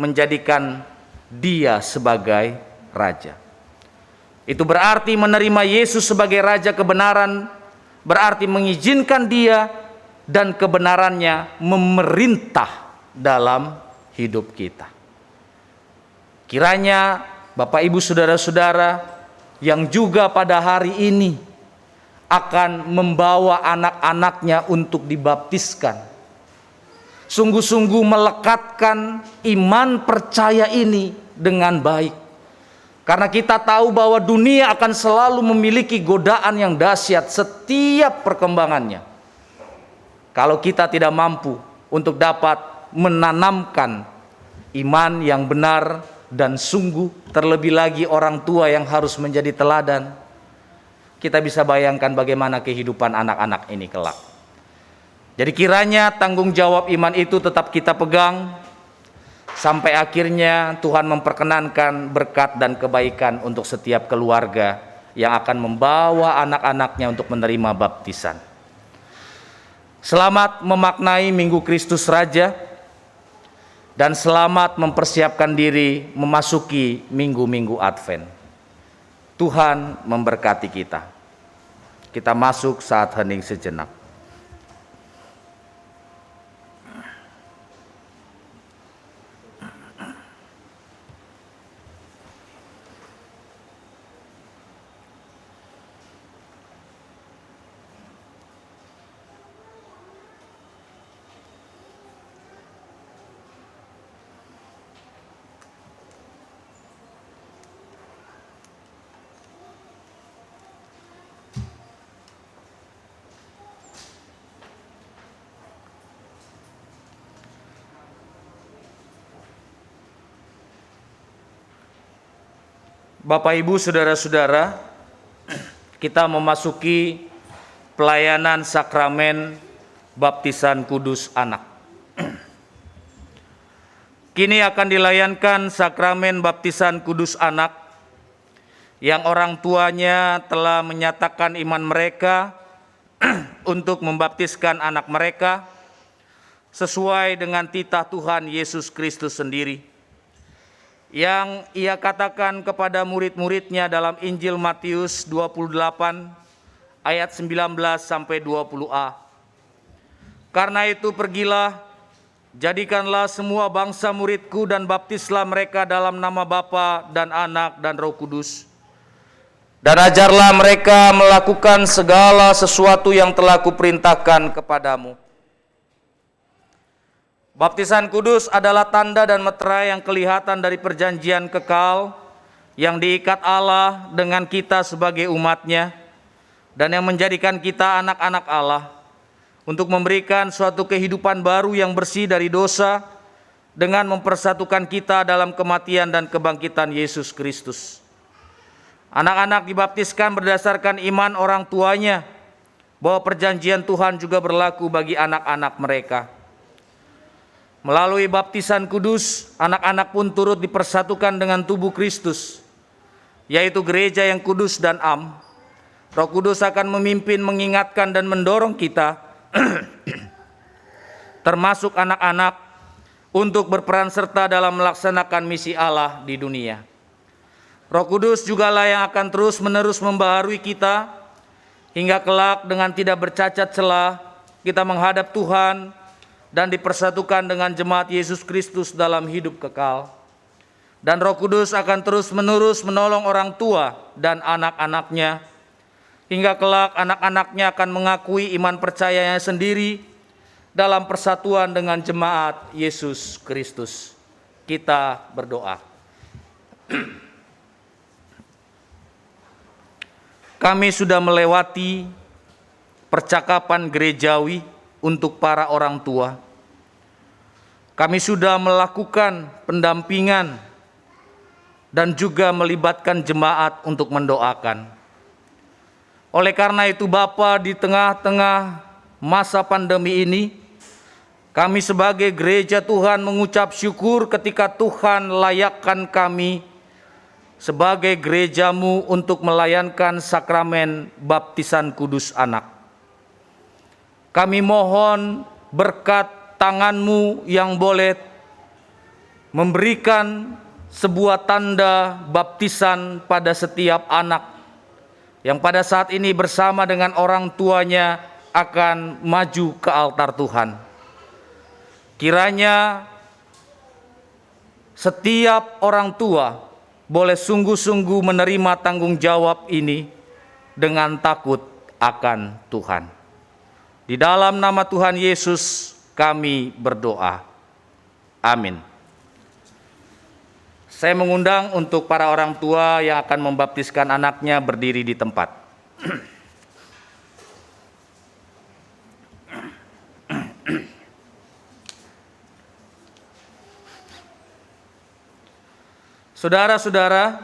Speaker 3: menjadikan Dia sebagai Raja. Itu berarti menerima Yesus sebagai Raja kebenaran, berarti mengizinkan Dia dan kebenarannya memerintah dalam hidup kita. Kiranya Bapak Ibu saudara-saudara yang juga pada hari ini akan membawa anak-anaknya untuk dibaptiskan, sungguh-sungguh melekatkan iman percaya ini dengan baik. Karena kita tahu bahwa dunia akan selalu memiliki godaan yang dahsyat setiap perkembangannya. Kalau kita tidak mampu untuk dapat menanamkan iman yang benar dan sungguh, terlebih lagi orang tua yang harus menjadi teladan. Kita bisa bayangkan bagaimana kehidupan anak-anak ini kelak. Jadi kiranya tanggung jawab iman itu tetap kita pegang sampai akhirnya Tuhan memperkenankan berkat dan kebaikan untuk setiap keluarga yang akan membawa anak-anaknya untuk menerima baptisan. Selamat memaknai Minggu Kristus Raja dan selamat mempersiapkan diri memasuki minggu-minggu Advent. Tuhan memberkati kita. Kita masuk saat hening sejenak. Bapak, Ibu, Saudara-saudara, kita memasuki pelayanan sakramen baptisan kudus anak. Kini akan dilayankan sakramen baptisan kudus anak yang orang tuanya telah menyatakan iman mereka untuk membaptiskan anak mereka sesuai dengan titah Tuhan Yesus Kristus sendiri, yang ia katakan kepada murid-muridnya dalam Injil Matius 28 ayat 19 sampai 20a. Karena itu pergilah, jadikanlah semua bangsa muridku dan baptislah mereka dalam nama Bapa dan Anak dan Roh Kudus. Dan ajarlah mereka melakukan segala sesuatu yang telah kuperintahkan kepadamu. Baptisan kudus adalah tanda dan meterai yang kelihatan dari perjanjian kekal yang diikat Allah dengan kita sebagai umat-Nya dan yang menjadikan kita anak-anak Allah untuk memberikan suatu kehidupan baru yang bersih dari dosa dengan mempersatukan kita dalam kematian dan kebangkitan Yesus Kristus. Anak-anak dibaptiskan berdasarkan iman orang tuanya bahwa perjanjian Tuhan juga berlaku bagi anak-anak mereka. Melalui baptisan kudus, anak-anak pun turut dipersatukan dengan tubuh Kristus, yaitu gereja yang kudus dan am. Roh Kudus akan memimpin, mengingatkan, dan mendorong kita, termasuk anak-anak, untuk berperan serta dalam melaksanakan misi Allah di dunia. Roh Kudus jugalah yang akan terus-menerus membaharui kita, hingga kelak dengan tidak bercacat celah, kita menghadap Tuhan, dan dipersatukan dengan jemaat Yesus Kristus dalam hidup kekal. Dan Roh Kudus akan terus-menerus menolong orang tua dan anak-anaknya, hingga kelak anak-anaknya akan mengakui iman percayanya sendiri dalam persatuan dengan jemaat Yesus Kristus. Kita berdoa. Kami sudah melewati percakapan gerejawi untuk para orang tua. Kami sudah melakukan pendampingan dan juga melibatkan jemaat untuk mendoakan. Oleh karena itu Bapa, di tengah-tengah masa pandemi ini, kami sebagai gereja Tuhan mengucap syukur ketika Tuhan layakkan kami sebagai gereja-Mu untuk melayankan sakramen baptisan kudus anak. Kami mohon berkat tangan-Mu yang boleh memberikan sebuah tanda baptisan pada setiap anak yang pada saat ini bersama dengan orang tuanya akan maju ke altar Tuhan. Kiranya setiap orang tua boleh sungguh-sungguh menerima tanggung jawab ini dengan takut akan Tuhan. Di dalam nama Tuhan Yesus kami berdoa. Amin. Saya mengundang untuk para orang tua yang akan membaptiskan anaknya berdiri di tempat. Saudara-saudara,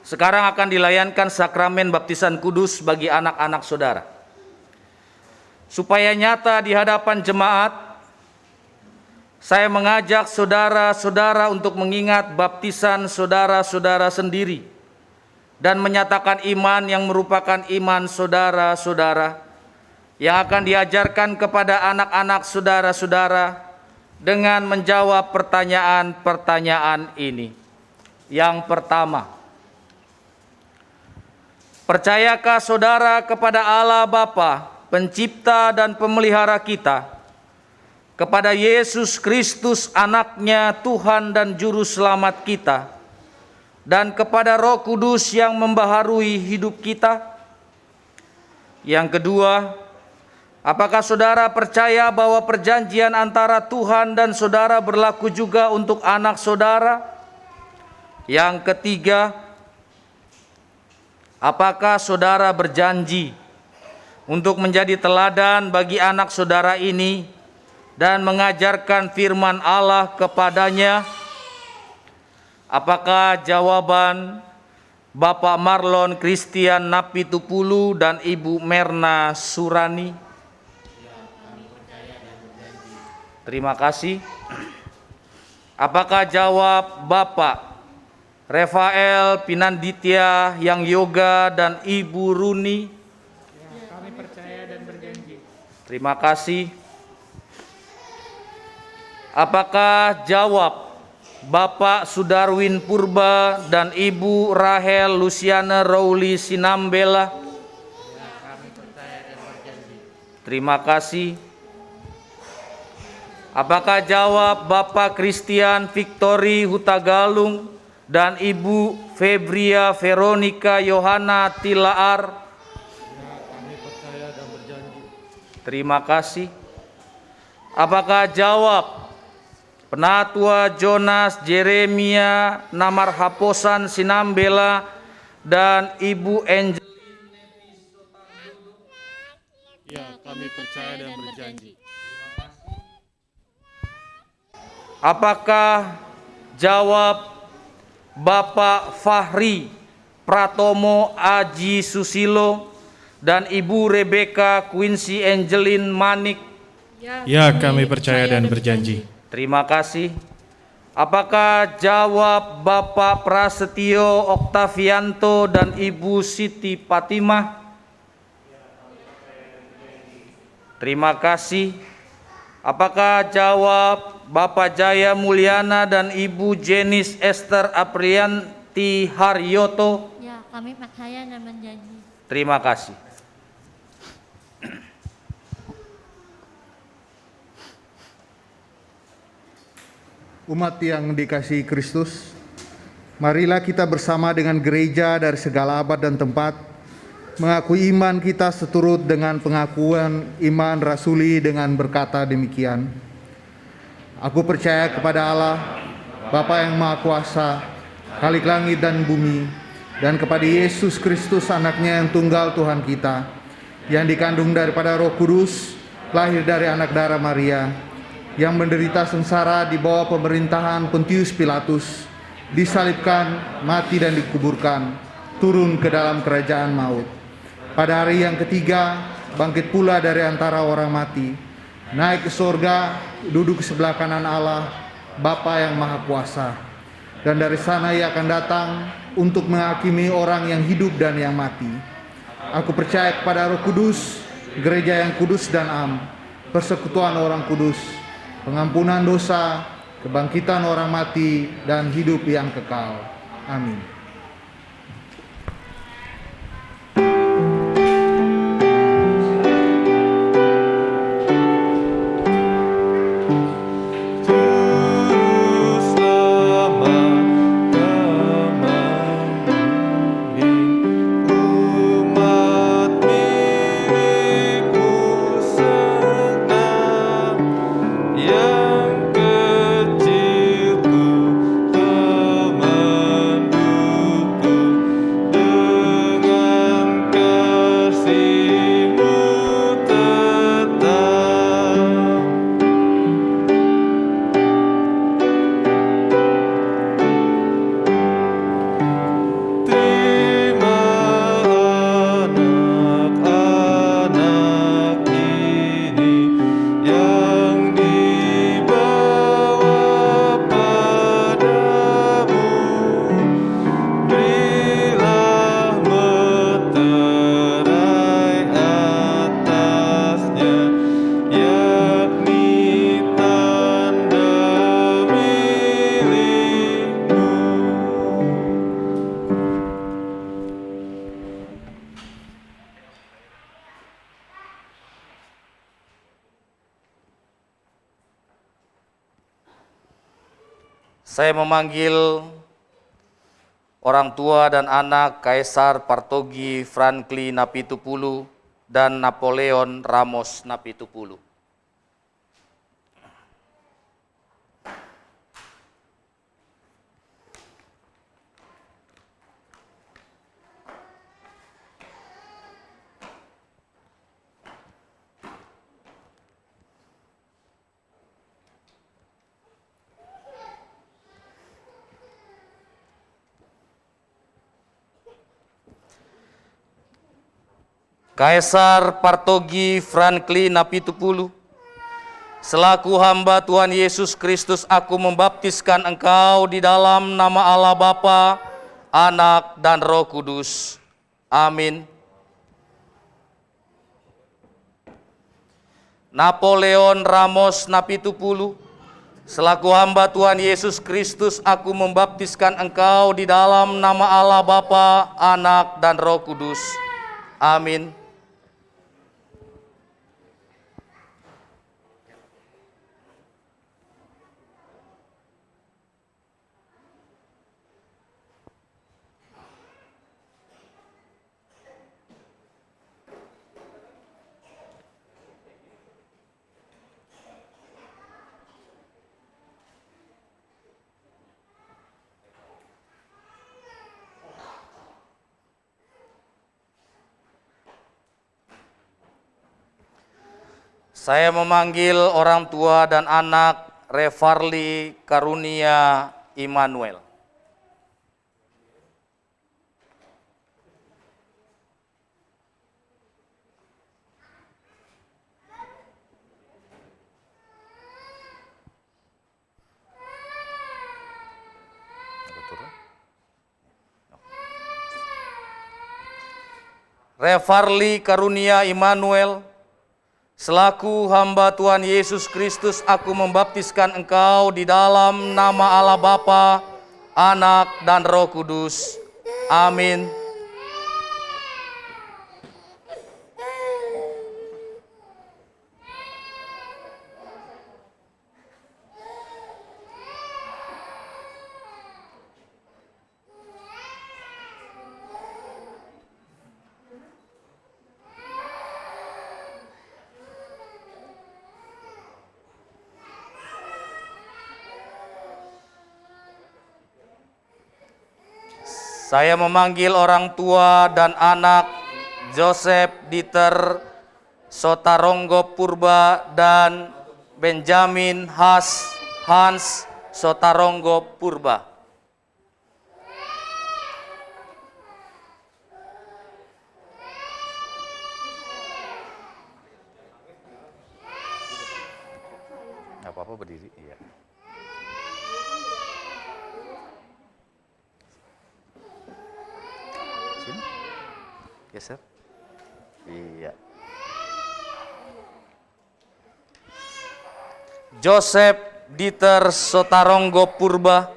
Speaker 3: sekarang akan dilayankan sakramen baptisan kudus bagi anak-anak saudara. Supaya nyata di hadapan jemaat, saya mengajak saudara-saudara untuk mengingat baptisan saudara-saudara sendiri dan menyatakan iman yang merupakan iman saudara-saudara yang akan diajarkan kepada anak-anak saudara-saudara dengan menjawab pertanyaan-pertanyaan ini. Yang pertama, percayakah saudara kepada Allah Bapa, Pencipta dan Pemelihara kita, kepada Yesus Kristus anaknya Tuhan dan Juru Selamat kita, dan kepada Roh Kudus yang membaharui hidup kita? Yang kedua, apakah saudara percaya bahwa perjanjian antara Tuhan dan saudara berlaku juga untuk anak saudara? Yang ketiga, apakah saudara berjanji untuk menjadi teladan bagi anak saudara ini dan mengajarkan firman Allah kepadanya? Apakah jawaban Bapak Marlon Christian Napitupulu dan Ibu Merna Surani? Terima kasih. Apakah jawab Bapak Rafael Pinanditya Yang Yoga dan Ibu Runi?
Speaker 6: Kami percaya dan berjanji.
Speaker 3: Terima kasih. Apakah jawab Bapak Sudarwin Purba dan Ibu Rahel Luciana Rowli Sinambela?
Speaker 6: Kami percaya dan berjanji.
Speaker 3: Terima kasih. Apakah jawab Bapak Christian Victory Hutagalung dan Ibu Febria Veronica Yohana Tilaar?
Speaker 6: Kami percaya dan berjanji.
Speaker 3: Terima kasih. Apakah jawab Penatua Jonas Jeremia Namar Haposan Sinambela dan Ibu Angel?
Speaker 6: Ya, kami percaya dan berjanji.
Speaker 3: Apakah jawab Bapak Fahri Pratomo Aji Susilo dan Ibu Rebecca Quincy Angelin Manik?
Speaker 6: Ya, kami percaya dan berjanji.
Speaker 3: Terima kasih. Apakah jawab Bapak Prasetyo Oktavianto dan Ibu Siti Fatimah? Terima kasih. Apakah jawab Bapak Jaya Mulyana dan Ibu Jenis Esther Aprianti Haryoto?
Speaker 7: Ya, kami percaya dan berjanji.
Speaker 3: Terima kasih.
Speaker 1: Umat yang dikasihi Kristus, marilah kita bersama dengan gereja dari segala abad dan tempat mengakui iman kita seturut dengan pengakuan iman rasuli dengan berkata demikian: Aku percaya kepada Allah, Bapa yang Maha Kuasa, Khalik langit dan bumi, dan kepada Yesus Kristus anaknya yang tunggal Tuhan kita, yang dikandung daripada Roh Kudus, lahir dari anak darah Maria, yang menderita sengsara di bawah pemerintahan Pontius Pilatus, disalibkan, mati dan dikuburkan, turun ke dalam kerajaan maut. Pada hari yang ketiga, bangkit pula dari antara orang mati, naik ke sorga, duduk di sebelah kanan Allah, Bapa yang Maha Kuasa. Dan dari sana ia akan datang untuk menghakimi orang yang hidup dan yang mati. Aku percaya kepada Roh Kudus, gereja yang kudus dan am, persekutuan orang kudus, pengampunan dosa, kebangkitan orang mati, dan hidup yang kekal. Amin.
Speaker 2: Yang kecilku teman
Speaker 3: Saya memanggil orang tua dan anak Kaisar Partogi Franklin Napitupulu dan Napoleon Ramos Napitupulu. Kaisar Partogi Franklin Napitupulu, selaku hamba Tuhan Yesus Kristus, aku membaptiskan engkau di dalam nama Allah Bapa, Anak, dan Roh Kudus. Amin. Napoleon Ramos Napitupulu, selaku hamba Tuhan Yesus Kristus, aku membaptiskan engkau di dalam nama Allah Bapa, Anak, dan Roh Kudus. Amin. Saya memanggil orang tua dan anak Revarli Karunia Immanuel. Revarli Karunia Immanuel, selaku hamba Tuhan Yesus Kristus, aku membaptiskan engkau di dalam nama Allah Bapa, Anak, dan Roh Kudus. Amin. Saya memanggil orang tua dan anak Joseph Dieter Sotaronggo Purba dan Benjamin Hans Sotaronggo Purba. Nggak apa-apa berdiri, iya. Sini. Geser. Iya. Joseph Dieter Sotaronggo Purba,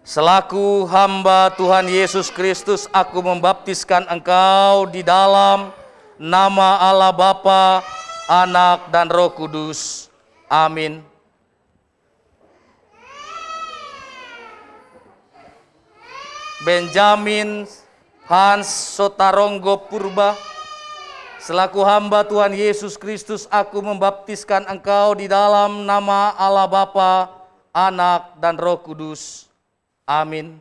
Speaker 3: selaku hamba Tuhan Yesus Kristus, aku membaptiskan engkau di dalam nama Allah Bapa, Anak, dan Roh Kudus. Amin. Benjamin Hans Sotaronggo Purba, selaku hamba Tuhan Yesus Kristus, aku membaptiskan engkau di dalam nama Allah Bapa, Anak, dan Roh Kudus. Amin.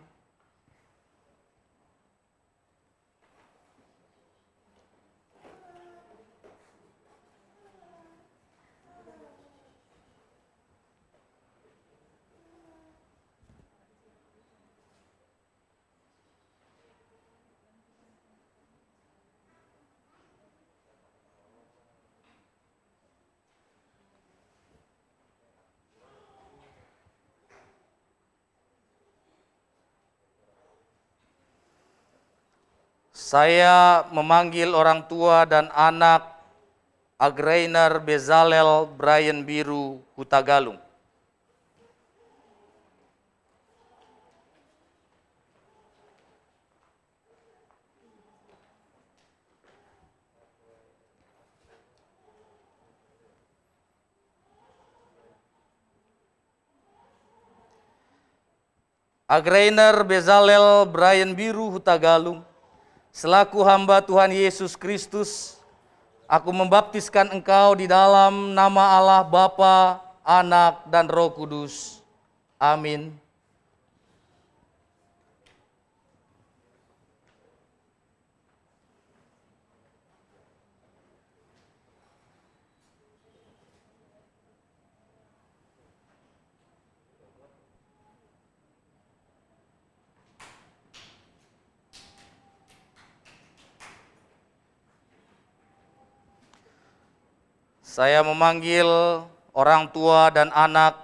Speaker 3: Saya memanggil orang tua dan anak Agrainer Bezalel Brian Biru Hutagalung. Agrainer Bezalel Brian Biru Hutagalung, selaku hamba Tuhan Yesus Kristus, aku membaptiskan engkau di dalam nama Allah Bapa, Anak, dan Roh Kudus. Amin. Saya memanggil orang tua dan anak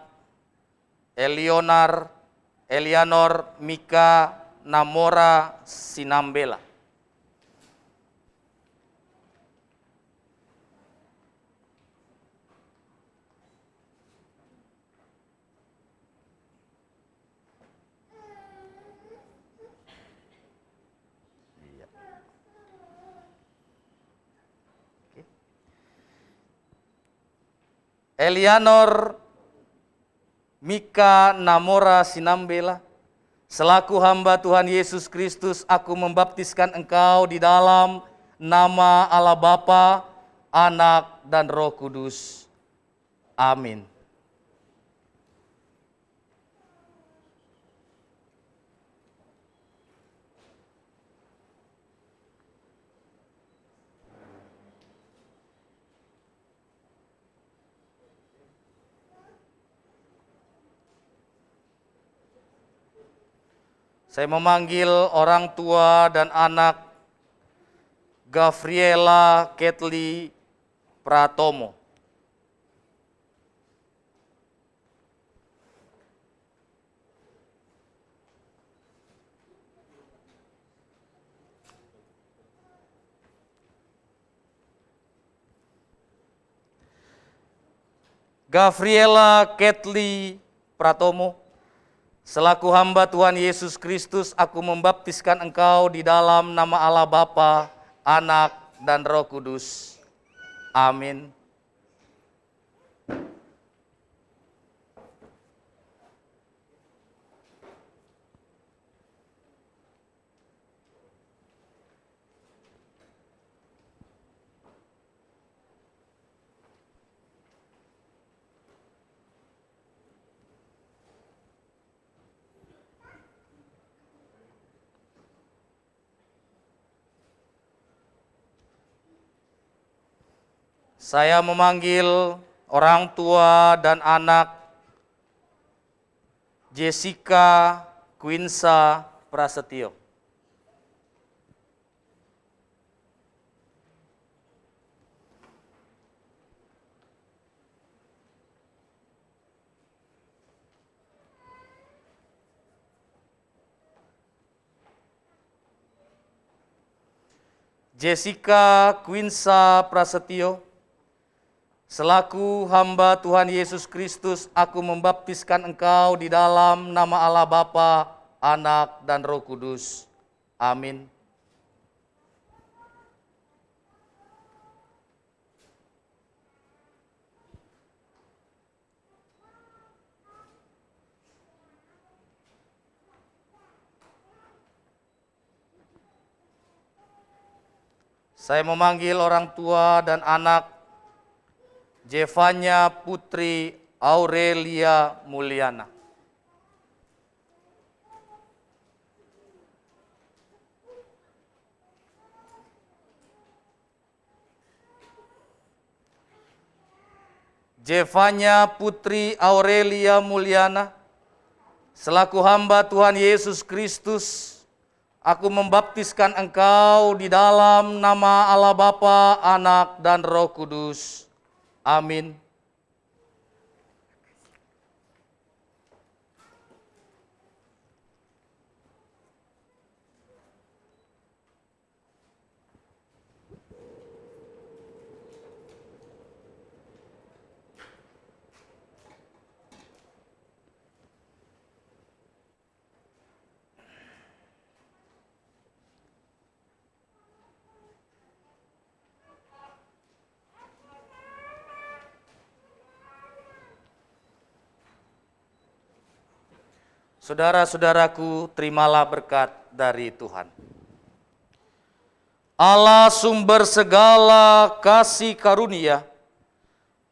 Speaker 3: Eleanor Mika Namora Sinambela. Eleanor Mika Namora Sinambela, selaku hamba Tuhan Yesus Kristus, aku membaptiskan engkau di dalam nama Allah Bapa, Anak, dan Roh Kudus. Amin. Saya memanggil orang tua dan anak Gavriela Ketli Pratomo. Gavriela Ketli Pratomo, selaku hamba Tuhan Yesus Kristus, aku membaptiskan engkau di dalam nama Allah Bapa, Anak, dan Roh Kudus. Amin. Saya memanggil orang tua dan anak Jessica Quinsa Prasetyo. Jessica Quinsa Prasetyo, selaku hamba Tuhan Yesus Kristus, aku membaptiskan engkau di dalam nama Allah Bapa, Anak, dan Roh Kudus. Amin. Saya memanggil orang tua dan anak Jevanya Putri Aurelia Mulyana. Jevanya Putri Aurelia Mulyana, selaku hamba Tuhan Yesus Kristus, aku membaptiskan engkau di dalam nama Allah Bapa, Anak, dan Roh Kudus. Amin. Saudara-saudaraku, terimalah berkat dari Tuhan. Allah sumber segala kasih karunia,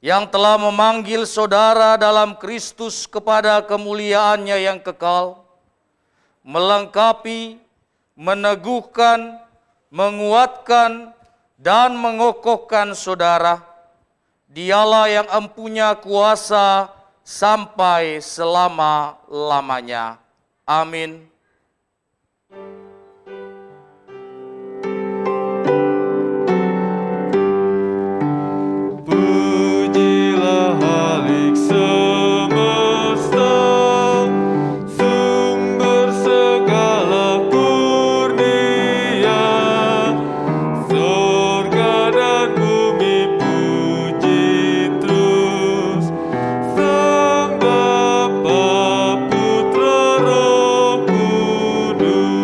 Speaker 3: yang telah memanggil saudara dalam Kristus kepada kemuliaannya yang kekal, melengkapi, meneguhkan, menguatkan, dan mengokohkan saudara. Dialah yang empunya kuasa sampai selama-lamanya. Amin.
Speaker 2: Pujilah Halik semesta, sumber segala kurnia, surga dan bumi puji terus, Sang Bapa, Putra, Roh Kudus.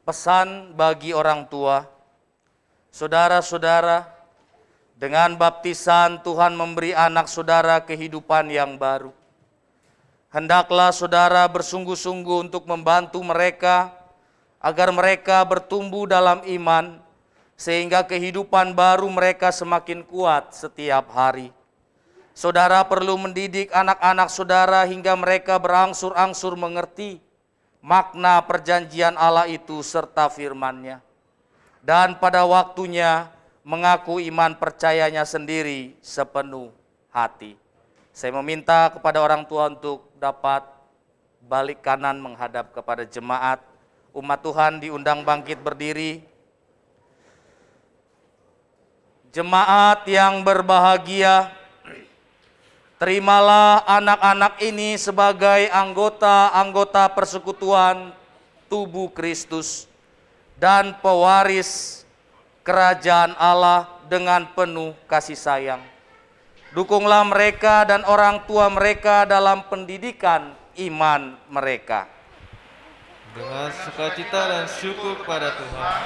Speaker 3: Pesan bagi orang tua, saudara-saudara, dengan baptisan Tuhan memberi anak saudara kehidupan yang baru. Hendaklah saudara bersungguh-sungguh untuk membantu mereka agar mereka bertumbuh dalam iman, sehingga kehidupan baru mereka semakin kuat setiap hari. Saudara perlu mendidik anak-anak saudara hingga mereka berangsur-angsur mengerti makna perjanjian Allah itu serta firman-Nya. Dan pada waktunya mengaku iman percayanya sendiri sepenuh hati. Saya meminta kepada orang tua untuk dapat balik kanan menghadap kepada jemaat. Umat Tuhan diundang bangkit berdiri. Jemaat yang berbahagia, terimalah anak-anak ini sebagai anggota-anggota persekutuan tubuh Kristus dan pewaris kerajaan Allah dengan penuh kasih sayang. Dukunglah mereka dan orang tua mereka dalam pendidikan iman mereka.
Speaker 2: Dengan sukacita dan syukur pada Tuhan,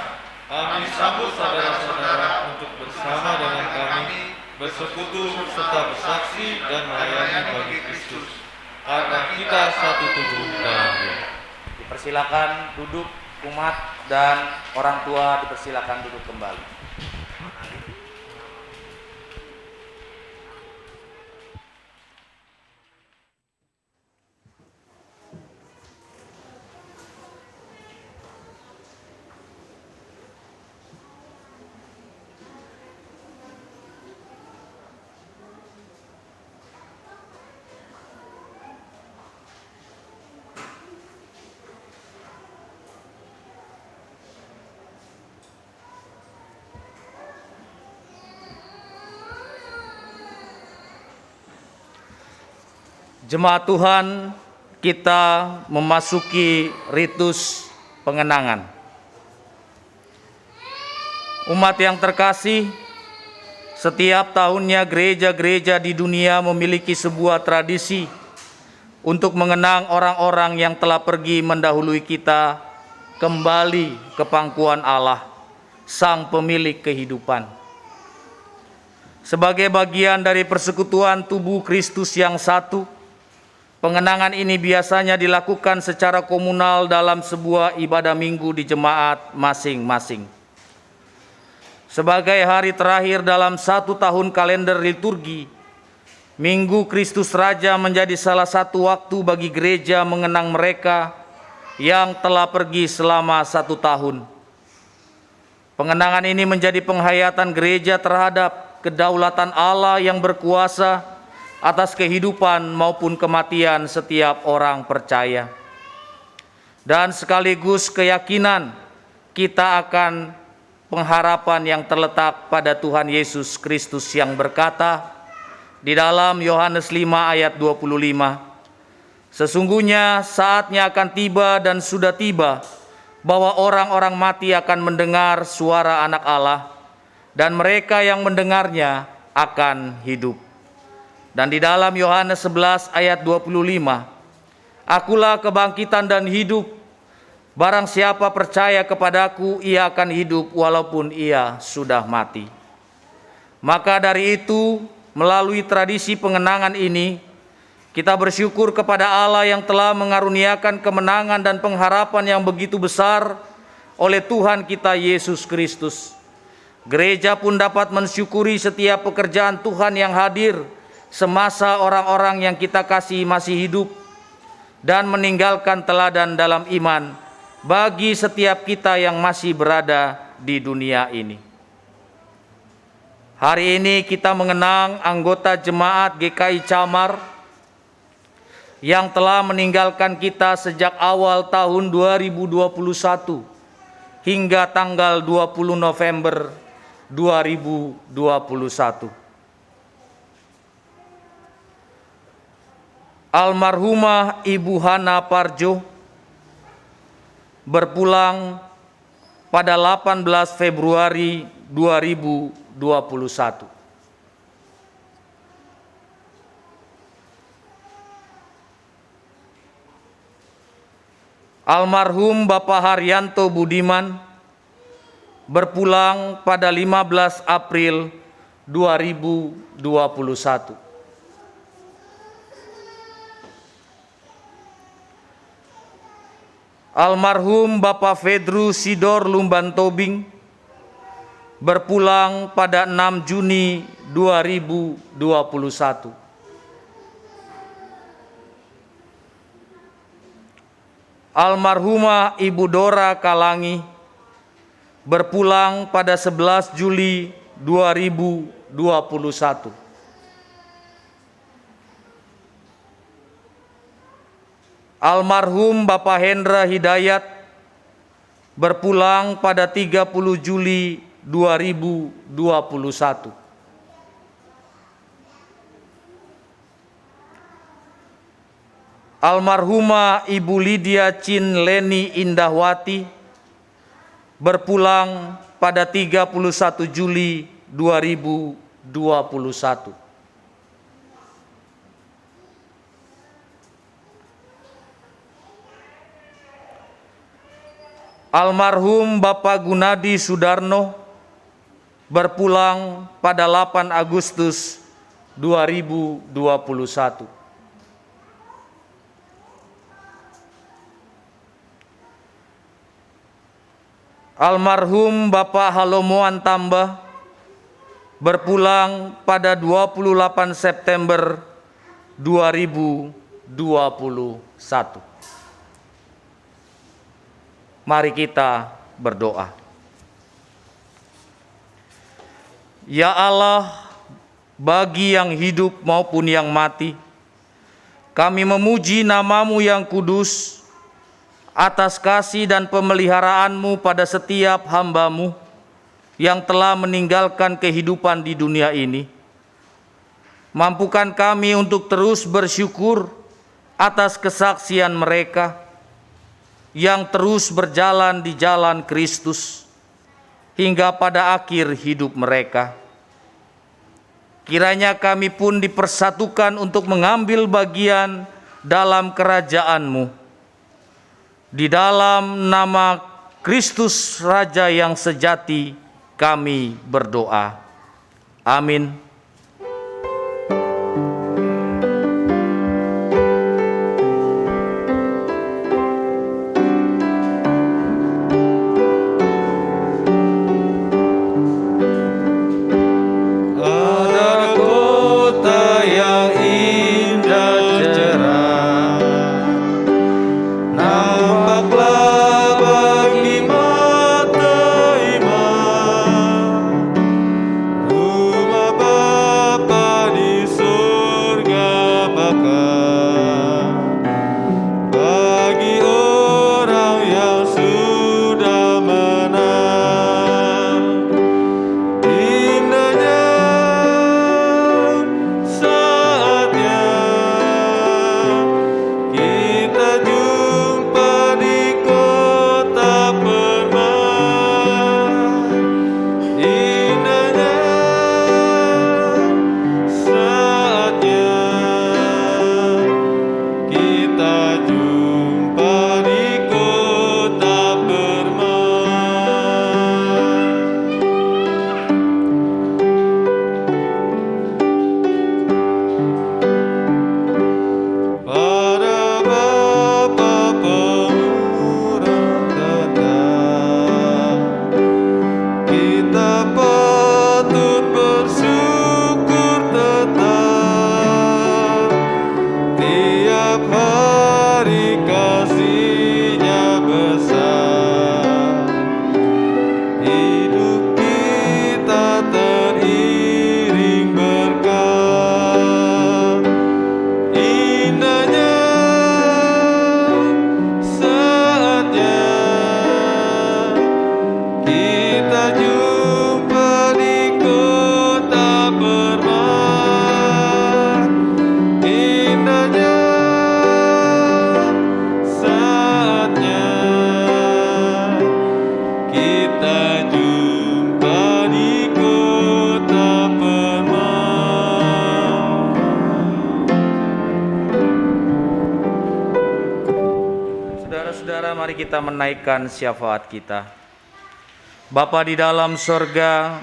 Speaker 2: kami sambut saudara-saudara untuk bersama dengan kami bersekutu serta bersaksi dan melayani bagi Kristus, karena kita satu tubuh dalam Dia.
Speaker 3: Dipersilakan duduk umat dan orang tua dipersilakan duduk kembali. Jemaat Tuhan, kita memasuki ritus pengenangan. Umat yang terkasih, setiap tahunnya gereja-gereja di dunia memiliki sebuah tradisi untuk mengenang orang-orang yang telah pergi mendahului kita kembali ke pangkuan Allah, Sang Pemilik kehidupan. Sebagai bagian dari persekutuan tubuh Kristus yang satu, pengenangan ini biasanya dilakukan secara komunal dalam sebuah ibadah minggu di jemaat masing-masing. Sebagai hari terakhir dalam 1 tahun kalender liturgi, Minggu Kristus Raja menjadi salah satu waktu bagi gereja mengenang mereka yang telah pergi selama 1 tahun. Pengenangan ini menjadi penghayatan gereja terhadap kedaulatan Allah yang berkuasa atas kehidupan maupun kematian setiap orang percaya. Dan sekaligus keyakinan kita akan pengharapan yang terletak pada Tuhan Yesus Kristus yang berkata di dalam Yohanes 5 ayat 25, sesungguhnya saatnya akan tiba dan sudah tiba bahwa orang-orang mati akan mendengar suara Anak Allah, dan mereka yang mendengarnya akan hidup. Dan di dalam Yohanes 11 ayat 25, akulah kebangkitan dan hidup, Barang siapa percaya kepadaku, ia akan hidup walaupun ia sudah mati. Maka dari itu, melalui tradisi pengenangan ini, kita bersyukur kepada Allah yang telah mengaruniakan kemenangan dan pengharapan yang begitu besar oleh Tuhan kita Yesus Kristus. Gereja pun dapat mensyukuri setiap pekerjaan Tuhan yang hadir semasa orang-orang yang kita kasih masih hidup dan meninggalkan teladan dalam iman bagi setiap kita yang masih berada di dunia ini. Hari ini kita mengenang anggota jemaat GKI Camar yang telah meninggalkan kita sejak awal tahun 2021 hingga tanggal 20 November 2021. Almarhumah Ibu Hana Parjo berpulang pada 18 Februari 2021. Almarhum Bapak Haryanto Budiman berpulang pada 15 April 2021. Almarhum Bapak Fedru Sidor Lumban Tobing berpulang pada 6 Juni 2021. Almarhumah Ibu Dora Kalangi berpulang pada 11 Juli 2021. Almarhum Bapak Hendra Hidayat berpulang pada 30 Juli 2021. Almarhumah Ibu Lydia Chin Leni Indahwati berpulang pada 31 Juli 2021. Almarhum Bapak Gunadi Sudarno berpulang pada 8 Agustus 2021. Almarhum Bapak Halomoan Tambah berpulang pada 28 September 2021. Mari kita berdoa. Ya Allah, bagi yang hidup maupun yang mati, kami memuji nama-Mu yang kudus atas kasih dan pemeliharaanmu pada setiap hamba-Mu yang telah meninggalkan kehidupan di dunia ini. Mampukan kami untuk terus bersyukur atas kesaksian mereka yang terus berjalan di jalan Kristus hingga pada akhir hidup mereka. Kiranya kami pun dipersatukan untuk mengambil bagian dalam kerajaan-Mu. Di dalam nama Kristus Raja yang sejati kami berdoa. Amin.
Speaker 2: Ada kota yang indah cerah, nampaklah bagi mata iman, rumah
Speaker 3: Saudara-saudara, mari kita menaikkan syafaat kita. Bapa di dalam sorga,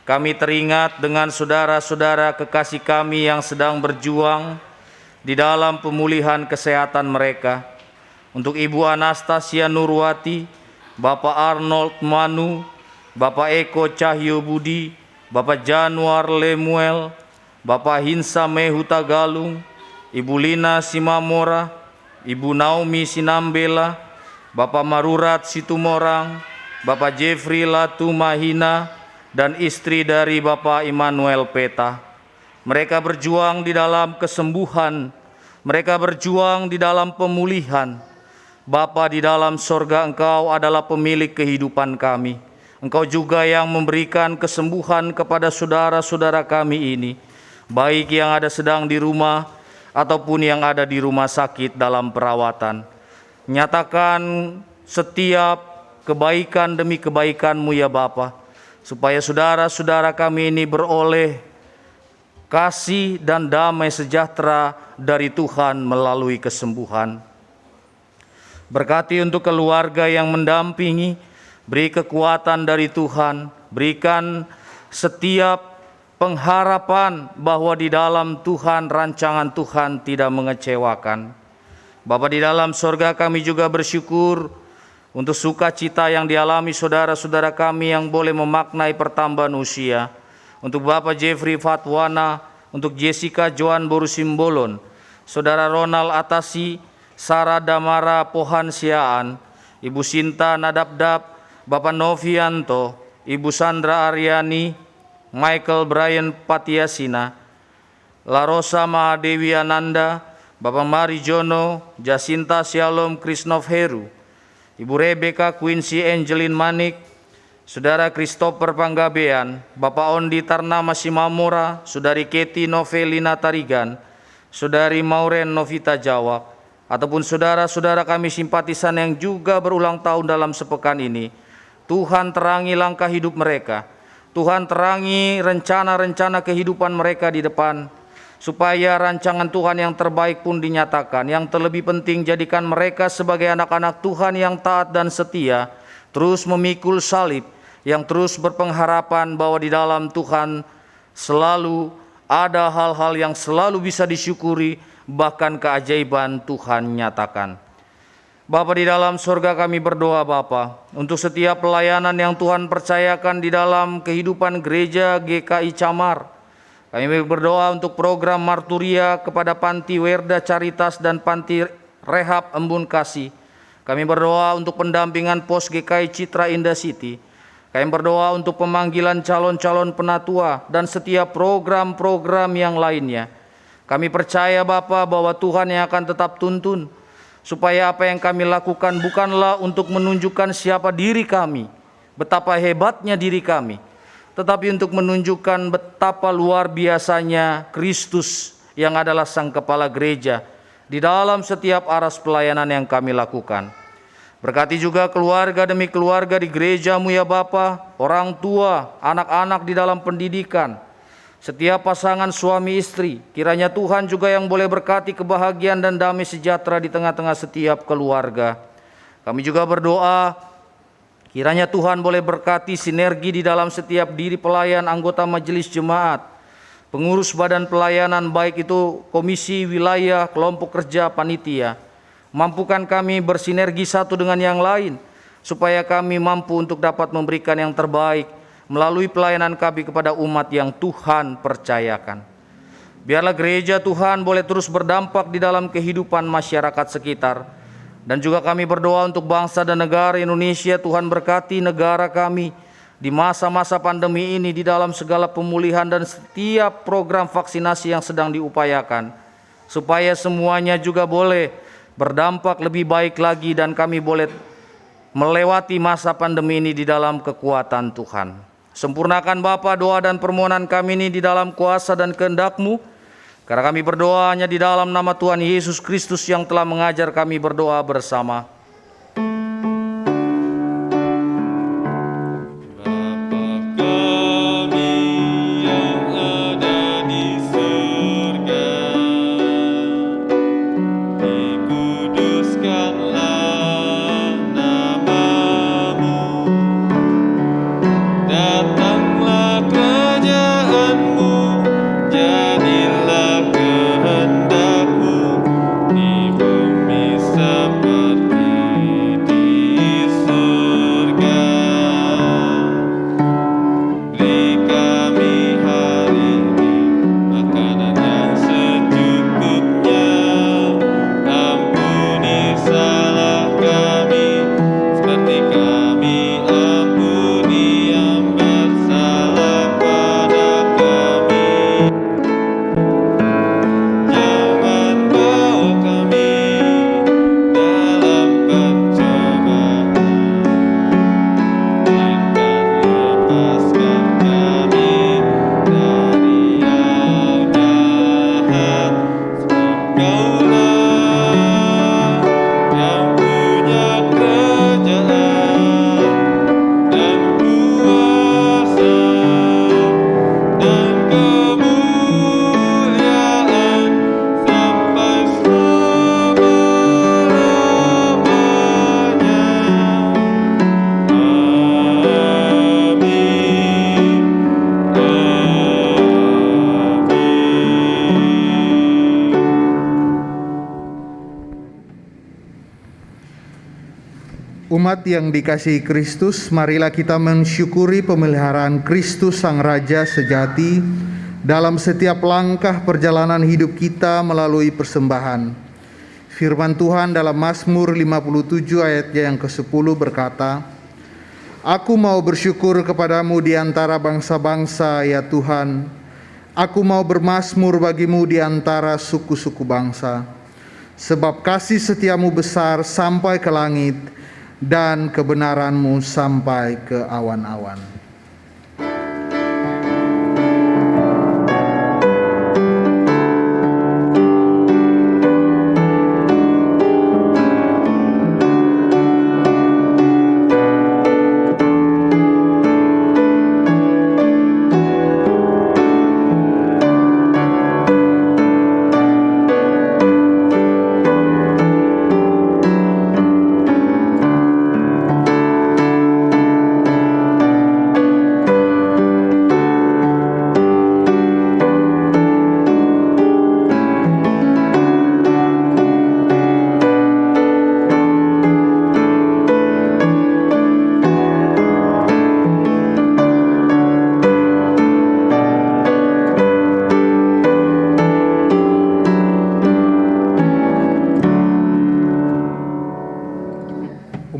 Speaker 3: kami teringat dengan saudara-saudara kekasih kami yang sedang berjuang di dalam pemulihan kesehatan mereka. Untuk Ibu Anastasia Nurwati, Bapak Arnold Manu, Bapak Eko Cahyo Budi, Bapak Januar Lemuel, Bapak Hinsa Mehuta Galung, Ibu Lina Simamora, Ibu Naomi Sinambela, Bapak Marurat Situmorang, Bapak Jeffrey Latu Mahina, dan istri dari Bapak Immanuel Peta. Mereka berjuang di dalam kesembuhan, mereka berjuang di dalam pemulihan. Bapa di dalam sorga, Engkau adalah pemilik kehidupan kami. Engkau juga yang memberikan kesembuhan kepada saudara-saudara kami ini, baik yang ada sedang di rumah ataupun yang ada di rumah sakit dalam perawatan. Nyatakan setiap kebaikan demi kebaikan-Mu ya Bapa, supaya saudara-saudara kami ini beroleh kasih dan damai sejahtera dari Tuhan melalui kesembuhan. Berkati untuk keluarga yang mendampingi, beri kekuatan dari Tuhan, berikan setiap pengharapan bahwa di dalam Tuhan, rancangan Tuhan tidak mengecewakan. Bapa di dalam sorga, kami juga bersyukur untuk sukacita yang dialami saudara-saudara kami yang boleh memaknai pertambahan usia. Untuk Bapak Jeffrey Fatwana, untuk Jessica Joan Borusimbolon, Saudara Ronald Atasi, Sarah Damara Pohan Siaan, Ibu Sinta Nadabdab, Bapak Novianto, Ibu Sandra Aryani, Michael Brian Patiasina, Larosa Mahadewi Ananda, Bapak Mari Jono, Jacinta Shalom Krisnov Heru, Ibu Rebecca Quincy Angelin Manik, Saudara Christopher Panggabean, Bapak Ondi Tarnama Simamora, Saudari Keti Novelina Tarigan, Saudari Mauren Novita Jawab, ataupun saudara-saudara kami simpatisan yang juga berulang tahun dalam sepekan ini. Tuhan terangi langkah hidup mereka, Tuhan terangi rencana-rencana kehidupan mereka di depan, supaya rancangan Tuhan yang terbaik pun dinyatakan. Yang terlebih penting, jadikan mereka sebagai anak-anak Tuhan yang taat dan setia, terus memikul salib, yang terus berpengharapan bahwa di dalam Tuhan selalu ada hal-hal yang selalu bisa disyukuri, bahkan keajaiban Tuhan nyatakan. Bapa di dalam sorga, kami berdoa Bapa untuk setiap pelayanan yang Tuhan percayakan di dalam kehidupan gereja GKI Camar. Kami berdoa untuk program Marturia kepada Panti Werda Caritas dan Panti Rehab Embun Kasih. Kami berdoa untuk pendampingan pos GKI Citra Indah City. Kami berdoa untuk pemanggilan calon-calon penatua dan setiap program-program yang lainnya. Kami percaya Bapa bahwa Tuhan yang akan tetap tuntun, supaya apa yang kami lakukan bukanlah untuk menunjukkan siapa diri kami, betapa hebatnya diri kami, tetapi untuk menunjukkan betapa luar biasanya Kristus yang adalah Sang Kepala Gereja di dalam setiap aras pelayanan yang kami lakukan. Berkati juga keluarga demi keluarga di gereja-Mu ya Bapa, orang tua, anak-anak di dalam pendidikan, setiap pasangan suami istri. Kiranya Tuhan juga yang boleh berkati kebahagiaan dan damai sejahtera di tengah-tengah setiap keluarga. Kami juga berdoa kiranya Tuhan boleh berkati sinergi di dalam setiap diri pelayan, anggota majelis jemaat, pengurus badan pelayanan, baik itu komisi, wilayah, kelompok kerja, panitia. Mampukan kami bersinergi satu dengan yang lain, supaya kami mampu untuk dapat memberikan yang terbaik melalui pelayanan kami kepada umat yang Tuhan percayakan. Biarlah gereja Tuhan boleh terus berdampak di dalam kehidupan masyarakat sekitar. Dan juga kami berdoa untuk bangsa dan negara Indonesia. Tuhan berkati negara kami di masa-masa pandemi ini di dalam segala pemulihan dan setiap program vaksinasi yang sedang diupayakan, supaya semuanya juga boleh berdampak lebih baik lagi dan kami boleh melewati masa pandemi ini di dalam kekuatan Tuhan. Sempurnakan Bapa doa dan permohonan kami ini di dalam kuasa dan kehendak-Mu, karena kami berdoa hanya di dalam nama Tuhan Yesus Kristus yang telah mengajar kami berdoa bersama.
Speaker 2: Dikuduskanlah
Speaker 1: Umat yang dikasihi Kristus, marilah kita mensyukuri pemeliharaan Kristus Sang Raja sejati dalam setiap langkah perjalanan hidup kita melalui persembahan. Firman Tuhan dalam Mazmur 57 ayatnya yang ke-10 berkata, "Aku mau bersyukur kepadamu di antara bangsa-bangsa, ya Tuhan. Aku mau bermazmur bagimu di antara suku-suku bangsa. Sebab kasih setiamu besar sampai ke langit, dan kebenaranmu sampai ke awan-awan."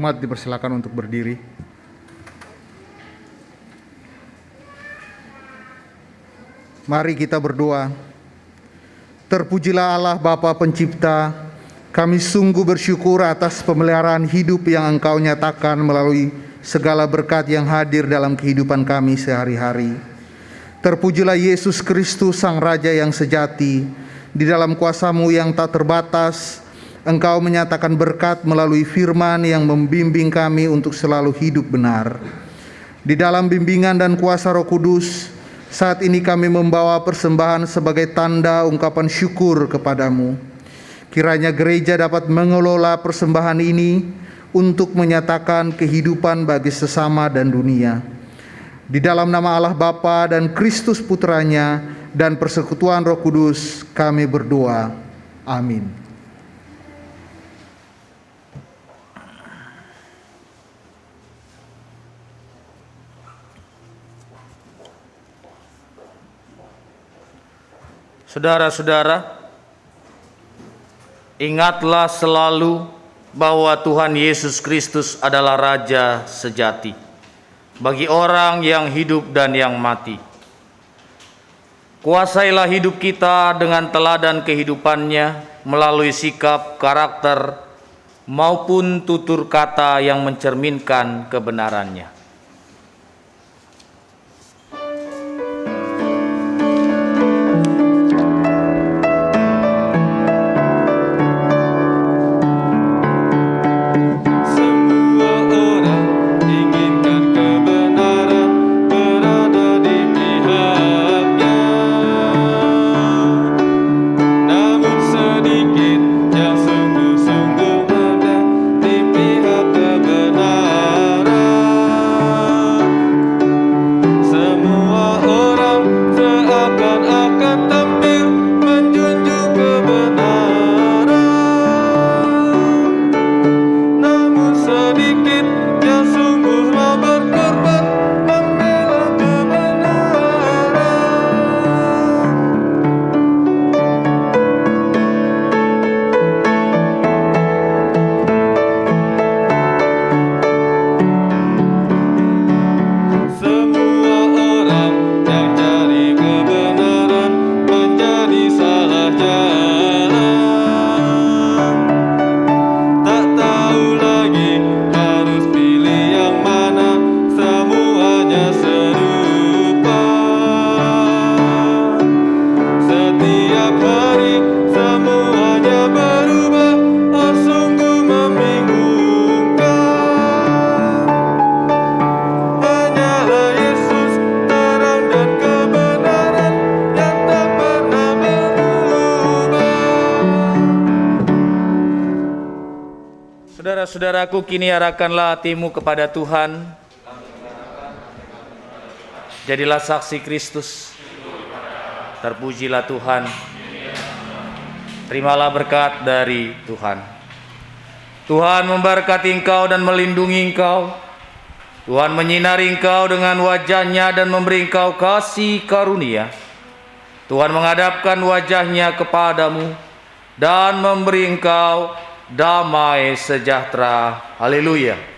Speaker 1: Umat dipersilakan untuk berdiri. Mari kita berdoa. Terpujilah Allah Bapa Pencipta, kami sungguh bersyukur atas pemeliharaan hidup yang Engkau nyatakan melalui segala berkat yang hadir dalam kehidupan kami sehari-hari. Terpujilah Yesus Kristus Sang Raja yang sejati, di dalam kuasa-Mu yang tak terbatas, Engkau menyatakan berkat melalui firman yang membimbing kami untuk selalu hidup benar. Di dalam bimbingan dan kuasa Roh Kudus, saat ini kami membawa persembahan sebagai tanda ungkapan syukur kepadamu. Kiranya gereja dapat mengelola persembahan ini untuk menyatakan kehidupan bagi sesama dan dunia. Di dalam nama Allah Bapa dan Kristus Putranya dan persekutuan Roh Kudus kami berdoa. Amin.
Speaker 3: Saudara-saudara, ingatlah selalu bahwa Tuhan Yesus Kristus adalah Raja sejati bagi orang yang hidup dan yang mati. Kuasailah hidup kita dengan teladan kehidupannya melalui sikap, karakter, maupun tutur kata yang mencerminkan kebenarannya. Saudara-saudaraku, kini arahkanlah hatimu kepada Tuhan. Jadilah saksi Kristus. Terpujilah Tuhan. Terimalah berkat dari Tuhan. Tuhan memberkati engkau dan melindungi engkau. Tuhan menyinari engkau dengan wajah-Nya dan memberi engkau kasih karunia. Tuhan menghadapkan wajah-Nya kepadamu dan memberi engkau damai sejahtera. Haleluya.